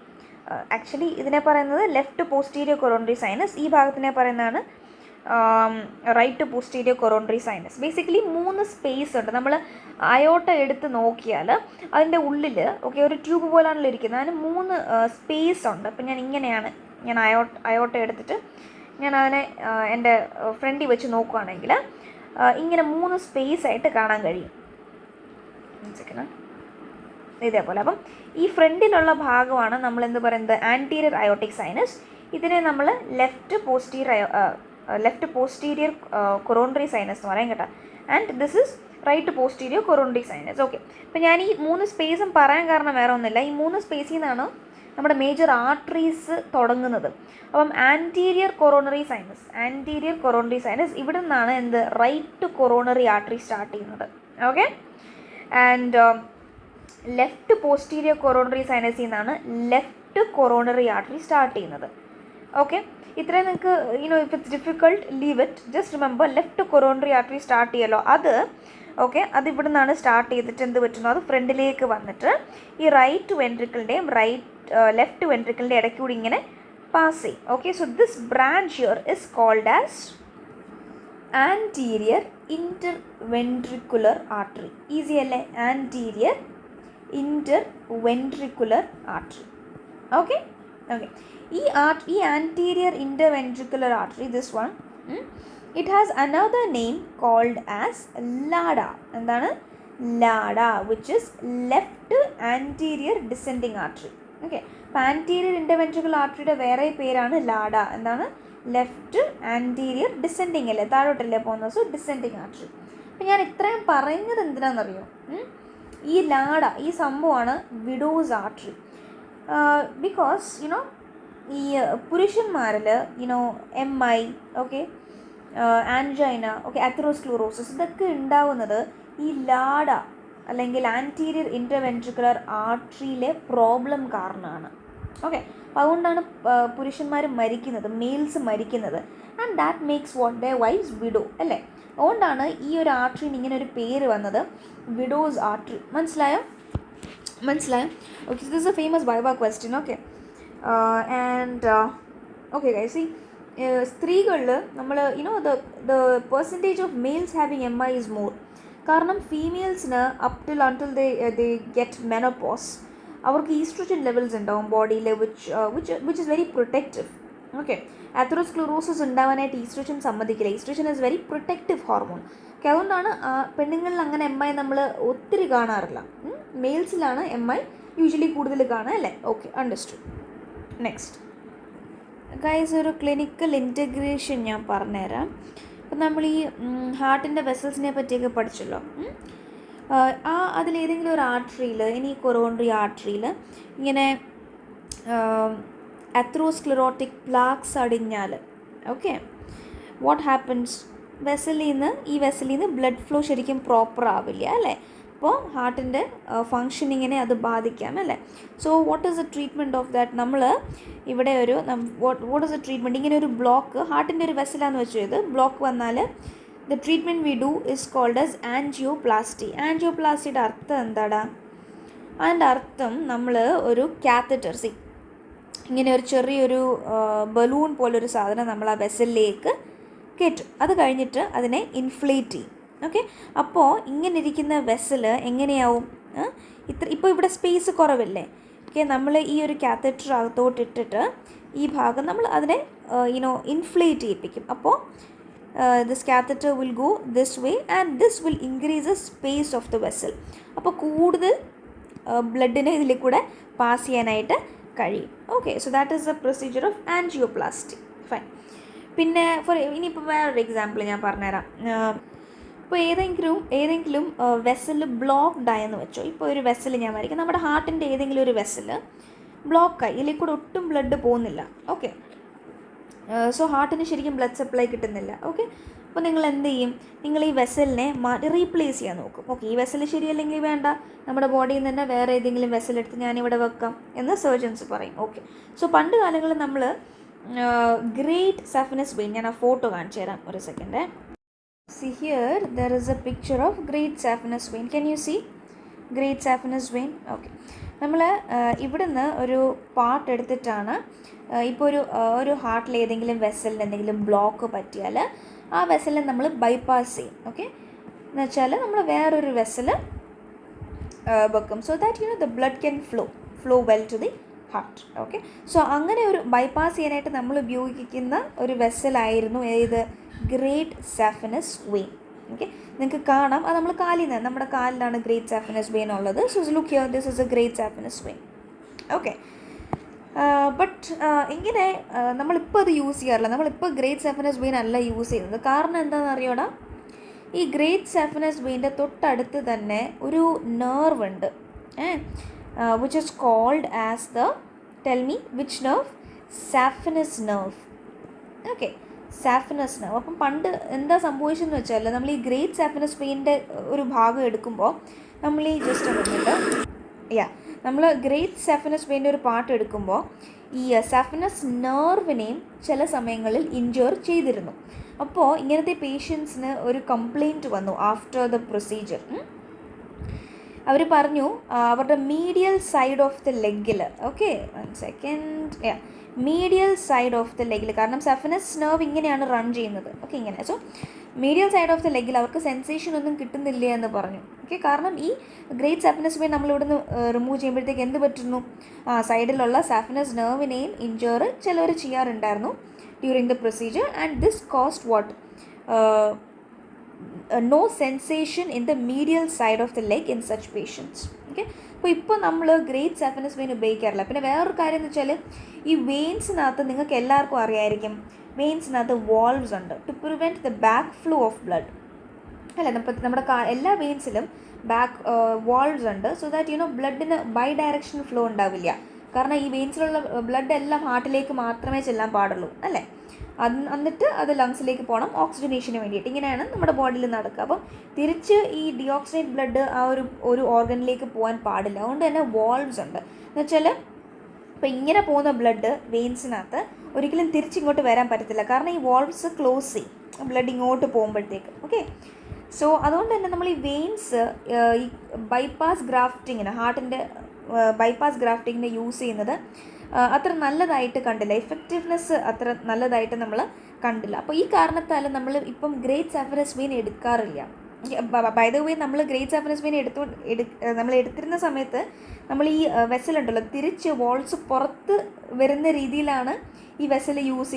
ആക്ച്വലി ഇതിനെ പറയുന്നത് ലെഫ്റ്റ് പോസ്റ്റീരിയർ കൊറോണറി സൈനസ്. ഈ ഭാഗത്തിനെ പറയുന്നതാണ് right posterior coronary sinus. Basically 3 space ഉണ്ട്. നമ്മൾ അയോട്ട എടുത്ത് നോക്കിയാൽ അതിൻ്റെ ഉള്ളിൽ ഒരു ട്യൂബ് പോലാണല്ലോ ഇരിക്കുന്നത്. അതിന് 3 സ്പേസ് ഉണ്ട്. അപ്പം ഞാൻ അയോട്ട എടുത്തിട്ട് ഞാൻ അതിനെ എൻ്റെ ഫ്രണ്ടിൽ വെച്ച് നോക്കുകയാണെങ്കിൽ ഇങ്ങനെ 3 സ്പേസ് ആയിട്ട് കാണാൻ കഴിയും. ഇതേപോലെ. അപ്പം ഈ ഫ്രണ്ടിലുള്ള ഭാഗമാണ് നമ്മൾ എന്ത് പറയുന്നത്? Anterior aortic sinus. ഇതിനെ നമ്മൾ ലെഫ്റ്റ് പോസ്റ്റീരിയർ കൊറോണറി സൈനസ് എന്ന് പറയാം കേട്ടോ. And this is right posterior coronary sinus. Okay, അപ്പം ഞാൻ ഈ 3 സ്പേസും പറയാൻ കാരണം വേറെ ഒന്നുമില്ല. ഈ 3 സ്പേസിൽ നിന്നാണ് നമ്മുടെ മേജർ ആർട്ടറീസ് തുടങ്ങുന്നത്. അപ്പം ആൻറ്റീരിയർ കൊറോണറി സൈനസ് ഇവിടെ നിന്നാണ് എന്ത്? റൈറ്റ് കൊറോണറി ആർട്ടറി സ്റ്റാർട്ട് ചെയ്യുന്നത്. Okay, and left posterior coronary സൈനസിൽ നിന്നാണ് ലെഫ്റ്റ് കൊറോണറി ആർട്ടറി സ്റ്റാർട്ട് ചെയ്യുന്നത്. ഓക്കെ, ഇത്രയും നിങ്ങൾക്ക് if it's difficult leave it. Just remember left coronary artery start ചെയ്യല്ലോ, അത് ഓക്കെ, അത് ഇവിടെ നിന്നാണ് സ്റ്റാർട്ട് ചെയ്തിട്ട് എന്ത് പറ്റുന്നു, അത് ഫ്രണ്ടിലേക്ക് വന്നിട്ട് ഈ റൈറ്റ് വെൻട്രിക്കിളിൻ്റെയും ലെഫ്റ്റ് വെൻട്രിക്കിളിൻ്റെ ഇടയ്ക്ക് കൂടി ഇങ്ങനെ പാസ് ചെയ്യും. Okay, so this branch here is called as anterior interventricular artery. Easy അല്ലേ? Anterior interventricular artery. Okay okay, ഈ anterior interventricular artery, this one, it has another name called as LADA. എന്താണ്? LADA, which is left anterior descending artery. Okay, അപ്പോൾ ആൻറ്റീരിയർ ഇൻ്റർവെൻട്രിക്കുലർ ആർട്ടറിയുടെ വേറെ പേരാണ് LADA. എന്താണ്? ലെഫ്റ്റ് ആൻറ്റീരിയർ ഡിസെൻഡിങ് അല്ലേ, താഴോട്ടല്ലേ പോകുന്നത്, സോ ഡിസെൻഡിങ് ആർട്ടറി. അപ്പോൾ ഞാൻ ഇത്രയും പറയുന്നത് എന്തിനാണെന്നറിയോ? ഈ ലാഡ, ഈ സംഭവമാണ് വിഡോസ് ആർട്ടറി. ബിക്കോസ് ഈ പുരുഷന്മാരിൽ MI, okay, angina, okay, atherosclerosis, ഇതൊക്കെ ഉണ്ടാവുന്നത് ഈ ലാഡ അല്ലെങ്കിൽ ആൻറ്റീരിയർ ഇൻ്റർവെൻട്രിക്കുലർ ആർട്ടറിയിലെ പ്രോബ്ലം കാരണമാണ്. ഓക്കെ, അപ്പോൾ അതുകൊണ്ടാണ് പുരുഷന്മാർ മരിക്കുന്നത്, മെയിൽസ് മരിക്കുന്നത്. And that makes what their wives widow അല്ലേ. അതുകൊണ്ടാണ് ഈ ഒരു ആർട്ടറിന് ഇങ്ങനെ ഒരു പേര് വന്നത്, വിഡോസ് ആർട്ടറി. മനസ്സിലായോ? Okay, this is a famous viva question. Okay, and okay guys, see, സ്ത്രീകളിൽ നമ്മൾ the percentage of males having MI is more. കാരണം ഫീമെയിൽസിന് അൺടിൽ ദേ ഗെറ്റ് മെനോപോസ് അവർക്ക് ഈസ്ട്രോജൻ ലെവൽസ് ഉണ്ടാവും ബോഡിയിൽ, which is very protective. Okay, atherosclerosis ഉണ്ടാവാനായിട്ട് ഈസ്ട്രോജൻ സമ്മതിക്കില്ല. Estrogen is very protective hormone. Okay, അതുകൊണ്ടാണ് പെണ്ണുങ്ങളിൽ അങ്ങനെ MI നമ്മൾ ഒത്തിരി കാണാറില്ല. മെയിൽസിലാണ് MI യൂഷ്വലി കൂടുതൽ കാണുക അല്ലേ. Okay, understood. നെക്സ്റ്റ് ഗൈസ്, ഒരു ക്ലിനിക്കൽ ഇൻറ്റഗ്രേഷൻ ഞാൻ പറഞ്ഞുതരാം. അപ്പം നമ്മൾ ഈ ഹാർട്ടിൻ്റെ വെസൽസിനെ പറ്റിയൊക്കെ പഠിച്ചല്ലോ. അതിലേതെങ്കിലും ഒരു ആർട്ടറിയിൽ, ഇനി കൊറോണറി ആർട്ടറിയിൽ ഇങ്ങനെ അത്രോസ്ക്ലെറോട്ടിക് പ്ലാക്സ് അടിഞ്ഞാൽ, ഓക്കെ, വാട്ട് ഹാപ്പൻസ്, ഈ വെസലിൽ നിന്ന് ബ്ലഡ് ഫ്ലോ ശരിക്കും പ്രോപ്പർ ആവില്ല അല്ലേ. അപ്പോൾ ഹാർട്ടിൻ്റെ ഫങ്ഷനിങ്ങിനെ അത് ബാധിക്കാം അല്ലേ. So what is the treatment of that? നമ്മൾ ഇവിടെ ഒരു വാട്ട് ഈസ് ദ ട്രീറ്റ്മെൻറ്റ്? ഇങ്ങനെ ഒരു ബ്ലോക്ക്, ഹാർട്ടിൻ്റെ ഒരു വെസലാന്ന് വെച്ചു, ഇത് ബ്ലോക്ക് വന്നാൽ the treatment we do is called as angioplasty. ആൻജിയോപ്ലാസ്റ്റിയുടെ അർത്ഥം എന്താടാ? അതിൻ്റെ അർത്ഥം നമ്മൾ ഒരു കാത്തറ്റർ, ഇങ്ങനെ ഒരു ചെറിയൊരു ബലൂൺ പോലൊരു സാധനം നമ്മൾ ആ വെസലിലേക്ക് കയറ്റും. അത് കഴിഞ്ഞിട്ട് അതിനെ ഇൻഫ്ലേറ്റ് ചെയ്യും. ഓക്കെ, അപ്പോൾ ഇങ്ങനെ ഇരിക്കുന്ന വെസൽ എങ്ങനെയാവും? ഇപ്പോൾ ഇവിടെ സ്പേസ് കുറവല്ലേ. ഓക്കെ, നമ്മൾ ഈ ഒരു കാത്തറ്റർ അകത്തോട്ടിട്ടിട്ട് ഈ ഭാഗം നമ്മൾ അതിനെ ഇൻഫ്ലേറ്റ് ചെയ്യിപ്പിക്കും. അപ്പോൾ this catheter will go this way and this will increase the space of the vessel. അപ്പോൾ കൂടുതൽ ബ്ലഡിനെ ഇതിൽ കൂടെ പാസ് ചെയ്യാനായിട്ട് കഴിയും. Okay, so that is the procedure of angioplasty. Fine. പിന്നെ ഇനിയിപ്പോൾ വേറൊരു എക്സാമ്പിൾ ഞാൻ പറഞ്ഞുതരാം. ഇപ്പോൾ ഏതെങ്കിലും വെസൽ ബ്ലോക്ക്ഡ് ആയെന്ന് വെച്ചോ. ഇപ്പോൾ ഒരു വെസൽ ഞാൻ വരയ്ക്കും, നമ്മുടെ ഹാർട്ടിൻ്റെ ഏതെങ്കിലും ഒരു വെസൽ ബ്ലോക്കായി, ഇതിൽ കൂടെ ഒട്ടും ബ്ലഡ് പോകുന്നില്ല. ഓക്കെ, സോ ഹാർട്ടിന് ശരിക്കും ബ്ലഡ് സപ്ലൈ കിട്ടുന്നില്ല. ഓക്കെ, അപ്പോൾ നിങ്ങൾ എന്ത് ചെയ്യും? നിങ്ങൾ ഈ വെസലിനെ റീപ്ലേസ് ചെയ്യാൻ നോക്കും. ഓക്കെ, ഈ വെസൽ ശരിയല്ലെങ്കിൽ വേണ്ട, നമ്മുടെ ബോഡിയിൽ നിന്ന് തന്നെ വേറെ ഏതെങ്കിലും വെസൽ എടുത്ത് ഞാനിവിടെ വെക്കാം എന്ന് സർജൻസ് പറയും. ഓക്കെ, സോ പണ്ട് കാലങ്ങളിൽ നമ്മൾ ഗ്രേറ്റ് സാഫിനസ് വെയിൻ, ഞാൻ ആ ഫോട്ടോ കാണിച്ചു തരാം, ഒരു second. See here, there is a picture of great saphenous vein. Can you see great saphenous vein? Okay, നമ്മൾ ഇവിടുന്ന് ഒരു പാർട്ട് എടുത്തിട്ടാണ് ഇപ്പോൾ ഒരു ഹാർട്ടിൽ ഏതെങ്കിലും വെസലിന് എന്തെങ്കിലും ബ്ലോക്ക് പറ്റിയാൽ ആ വെസലിനെ നമ്മൾ ബൈപ്പാസ് ചെയ്യും. ഓക്കെ, എന്ന് വെച്ചാൽ നമ്മൾ വേറൊരു വെസൽ വെക്കും, so that the blood can flow well to the heart. Okay, so അങ്ങനെ ഒരു ബൈപ്പാസ് ചെയ്യാനായിട്ട് നമ്മൾ ഉപയോഗിക്കുന്ന ഒരു വെസലായിരുന്നു ഏത്? Great saphenous vein. ഓക്കെ, നിങ്ങൾക്ക് കാണാം, അത് നമ്മൾ നമ്മുടെ കാലിലാണ് ഗ്രേറ്റ് സാഫിനസ് വെയിൻ ഉള്ളത്. So look here, this is a great saphenous vein. Okay, but ഇങ്ങനെ നമ്മളിപ്പോൾ അത് യൂസ് ചെയ്യാറില്ല. നമ്മളിപ്പോൾ ഗ്രേറ്റ് സാഫിനസ് വെയിൻ അല്ല യൂസ് ചെയ്യുന്നത്. കാരണം എന്താണെന്ന് അറിയോടാ? ഈ ഗ്രേറ്റ് സാഫിനസ് വെയിൻ്റെ തൊട്ടടുത്ത് തന്നെ ഒരു നെർവ് ഉണ്ട്, which is called as the, tell me which nerve? Saphenous nerve. Okay, saphenous nerve. അപ്പം പണ്ട് എന്താ സംഭവിച്ചതെന്ന് വെച്ചാൽ, നമ്മൾ ഈ ഗ്രേറ്റ് സാഫിനസ് വെയിൻ്റെ ഒരു ഭാഗം എടുക്കുമ്പോൾ നമ്മൾ ഈ നമ്മൾ ഗ്രേറ്റ് സാഫിനസ് വെയിൻ്റെ ഒരു പാർട്ട് എടുക്കുമ്പോൾ ഈ സഫനസ് നെർവിനെയും ചില സമയങ്ങളിൽ ഇഞ്ചർ ചെയ്തിരുന്നു. അപ്പോൾ ഇങ്ങനത്തെ പേഷ്യൻസിന് ഒരു കംപ്ലയിൻറ്റ് വന്നു ആഫ്റ്റർ ദ പ്രൊസീജിയർ. അവർ പറഞ്ഞു അവരുടെ മീഡിയൽ സൈഡ് ഓഫ് ദ ലെഗിൽ, okay 1 second, medial side of the ലെഗിൽ, കാരണം സഫനസ് നെർവ് ഇങ്ങനെയാണ് റൺ ചെയ്യുന്നത്, ഓക്കെ ഇങ്ങനെ. So medial side of the ലെഗിൽ അവർക്ക് സെൻസേഷൻ ഒന്നും കിട്ടുന്നില്ല എന്ന് പറഞ്ഞു. ഓക്കെ, കാരണം ഈ ഗ്രേറ്റ് സാഫനസ് വെയിൻ നമ്മളിവിടുന്ന് റിമൂവ് ചെയ്യുമ്പോഴത്തേക്ക് എന്ത് പറ്റുന്നു, സൈഡിലുള്ള സാഫനസ് നെർവിനെയും ഇഞ്ചർ ചിലവർ ചെയ്യാറുണ്ടായിരുന്നു during the procedure. And this caused what no sensation in the medial side of the leg in such patients. Okay, അപ്പോൾ ഇപ്പോൾ നമ്മൾ ഗ്രേറ്റ് സാഫനസ് വെയിൻ ഉപയോഗിക്കാറില്ല. പിന്നെ വേറൊരു കാര്യം എന്ന് വെച്ചാൽ ഈ വെയിൻസിനകത്ത് നിങ്ങൾക്ക് എല്ലാവർക്കും അറിയായിരിക്കും, വെയിൻസിനകത്ത് വാൾവ്സ് ഉണ്ട് to prevent the back flow of blood. അല്ല, നമ്മുടെ എല്ലാ വെയിൻസിലും ബാക്ക് വാൾവ്സ് ഉണ്ട്, സോ ദാറ്റ് ബ്ലഡിന് ബൈ ഡയറക്ഷൻ ഫ്ലോ ഉണ്ടാവില്ല. കാരണം ഈ വെയിൻസിലുള്ള ബ്ലഡ് എല്ലാം ഹാർട്ടിലേക്ക് മാത്രമേ ചെല്ലാൻ പാടുള്ളൂ, അല്ലേ? എന്നിട്ട് അത് ലങ്സിലേക്ക് പോകണം ഓക്സിജനേഷന് വേണ്ടിയിട്ട്. ഇങ്ങനെയാണ് നമ്മുടെ ബോഡിയിൽ നടക്കുക. അപ്പം തിരിച്ച് ഈ ഡിയോക്സിനേറ്റ് ബ്ലഡ് ആ ഒരു ഓർഗനിലേക്ക് പോകാൻ പാടില്ല. അതുകൊണ്ട് തന്നെ വാൾവ്സ് ഉണ്ട്. എന്നുവെച്ചാൽ ഇപ്പോൾ ഇങ്ങനെ പോകുന്ന ബ്ലഡ് വെയിൻസിനകത്ത് ഒരിക്കലും തിരിച്ചിങ്ങോട്ട് വരാൻ പറ്റത്തില്ല, കാരണം ഈ വാൾവ്സ് ക്ലോസ് ചെയ്യും ബ്ലഡ് ഇങ്ങോട്ട് പോകുമ്പോഴത്തേക്ക്. ഓക്കെ, സോ അതുകൊണ്ട് തന്നെ നമ്മൾ ഈ വെയിൻസ് ഈ ബൈപ്പാസ് ഗ്രാഫ്റ്റിങ്ങിന്, ഹാർട്ടിൻ്റെ ബൈപ്പാസ് ഗ്രാഫ്റ്റിങ്ങിന് യൂസ് ചെയ്യുന്നത് അത്ര നല്ലതായിട്ട് കണ്ടില്ല, എഫക്റ്റീവ്നെസ് അത്ര നല്ലതായിട്ട് നമ്മൾ കണ്ടില്ല. അപ്പോൾ ഈ കാരണത്താൽ നമ്മൾ ഇപ്പം ഗ്രേറ്റ് സാഫനസ് വെയിൻ എടുക്കാറില്ല. ബൈ ദ വേ, നമ്മൾ ഗ്രേറ്റ് സാഫനസ് വെയിൻ നമ്മൾ എടുത്തിരുന്ന സമയത്ത് നമ്മൾ ഈ വെസലുണ്ടല്ലോ തിരിച്ച് വാൾസ് പുറത്ത് വരുന്ന രീതിയിലാണ് ഈ വെസൽ യൂസ്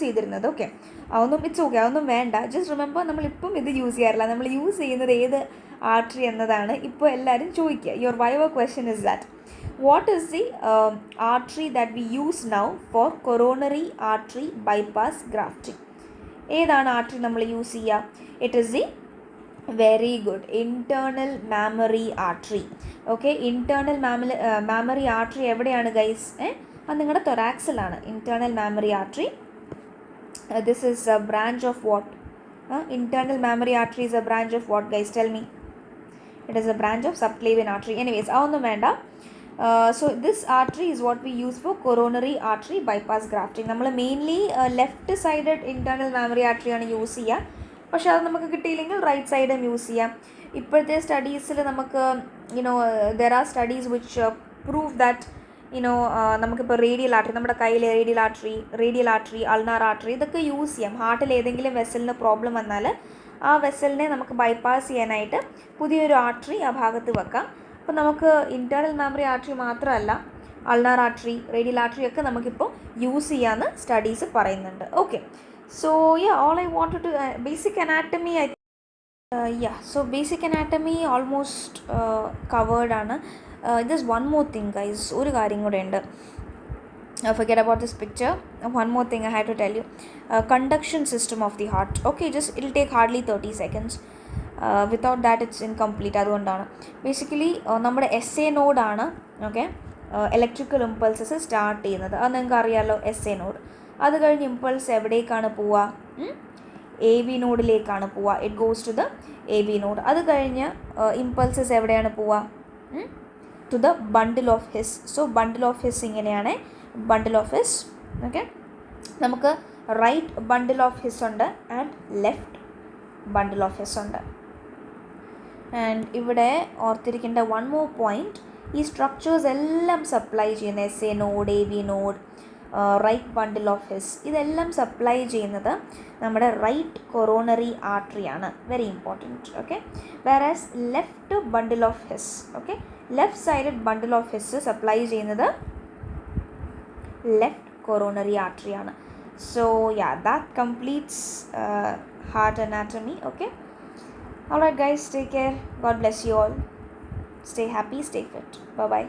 ചെയ്തിരുന്നത്. ഓക്കെ, അതൊന്നും ഇറ്റ്സ് ഓക്കെ, അതൊന്നും വേണ്ട. ജസ്റ്റ് റിമെമ്പർ, നമ്മളിപ്പം ഇത് യൂസ് ചെയ്യാറില്ല. നമ്മൾ യൂസ് ചെയ്യുന്നത് ഏത് ആർട്ടറി എന്നതാണ് ഇപ്പോൾ എല്ലാവരും ചോദിക്കുക. Your viva question is that what is the artery that we use now for coronary artery bypass grafting? ഏതാണ് ആർട്ടറി നമ്മൾ യൂസ് ചെയ്യുക? It is the very good internal mammary artery. Okay, internal mammary artery എവിടെയാണ് ഗൈസ്? അത് നിങ്ങളുടെ തൊറാക്സിലാണ് internal mammary artery. This is a branch of what? Internal mammary artery is a branch of what, guys? Tell me. It is a branch of subclavian artery. Anyways, അതൊന്നും വേണ്ട. So this artery is what we use for coronary artery bypass grafting. നമ്മൾ mainly left sided internal mammary artery ആണ് യൂസ് ചെയ്യുക. പക്ഷേ അത് നമുക്ക് കിട്ടിയില്ലെങ്കിൽ റൈറ്റ് സൈഡും യൂസ് ചെയ്യാം. ഇപ്പോഴത്തെ സ്റ്റഡീസിൽ നമുക്ക് there are studies which prove that നമുക്കിപ്പോൾ റേഡിയൽ ആർട്ടറി, നമ്മുടെ കയ്യിൽ റേഡിയൽ ആർട്ടറി അൾനാർ ആർട്ടറി ഇതൊക്കെ യൂസ് ചെയ്യാം. ഹാർട്ടിൽ ഏതെങ്കിലും വെസലിന് പ്രോബ്ലം വന്നാൽ ആ വെസലിനെ നമുക്ക് ബൈപ്പാസ് ചെയ്യാനായിട്ട് പുതിയൊരു ആർട്ടറി ആ ഭാഗത്ത് വെക്കാം. അപ്പോൾ നമുക്ക് ഇൻറ്റേർണൽ മാമറി ആർട്ടറി മാത്രമല്ല, അൾനാർ ആർട്ടറി, റേഡിയൽ ആർട്ടറി ഒക്കെ നമുക്കിപ്പോൾ യൂസ് ചെയ്യാമെന്ന് സ്റ്റഡീസ് പറയുന്നുണ്ട്. Okay, so all I wanted to basic anatomy so basic anatomy almost covered ആണ്. There's one more thing guys, ഒരു കാര്യം കൂടെ ഉണ്ട്. Forget about this picture. One more thing I had to tell you. Conduction system of the heart. Okay, just it'll take hardly 30 seconds. Without that it's incomplete. അതുകൊണ്ടാണ് ബേസിക്കലി നമ്മുടെ SA നോഡാണ് ഓക്കെ ഇലക്ട്രിക്കൽ ഇമ്പൾസസ് സ്റ്റാർട്ട് ചെയ്യുന്നത്. അത് നിങ്ങൾക്ക് അറിയാമല്ലോ, SA നോഡ്. അത് കഴിഞ്ഞ് ഇമ്പൾസ് എവിടേക്കാണ് പോവുക? AV നോഡിലേക്കാണ് പോവുക. It goes to the AV node. അത് കഴിഞ്ഞ് ഇമ്പൾസസ് എവിടെയാണ് പോവുക? To the bundle of His. So bundle of His ഇങ്ങനെയാണ് ബണ്ടിൽ ഓഫ് ഹിസ്. ഓക്കെ, നമുക്ക് റൈറ്റ് ബണ്ടിൽ ഓഫ് ഹിസ് ഉണ്ട് and left bundle of His ഉണ്ട്. ആൻഡ് ഇവിടെ ഓർത്തിരിക്കേണ്ട വൺ മോർ പോയിൻറ്റ്, ഈ സ്ട്രക്ചേഴ്സ് എല്ലാം സപ്ലൈ ചെയ്യുന്ന SA node, AV node, right bundle of His, ഇതെല്ലാം സപ്ലൈ ചെയ്യുന്നത് നമ്മുടെ റൈറ്റ് കൊറോണറി ആർട്ടറിയാണ്. Very important. Okay, വേറാസ് left bundle of His, okay left sided bundle of His supply ചെയ്യുന്നത് ലെഫ്റ്റ് കൊറോണറി ആർട്ടറിയാണ്. So that completes heart anatomy. Okay, all right guys, take care. God bless you all. Stay happy, stay fit. Bye bye.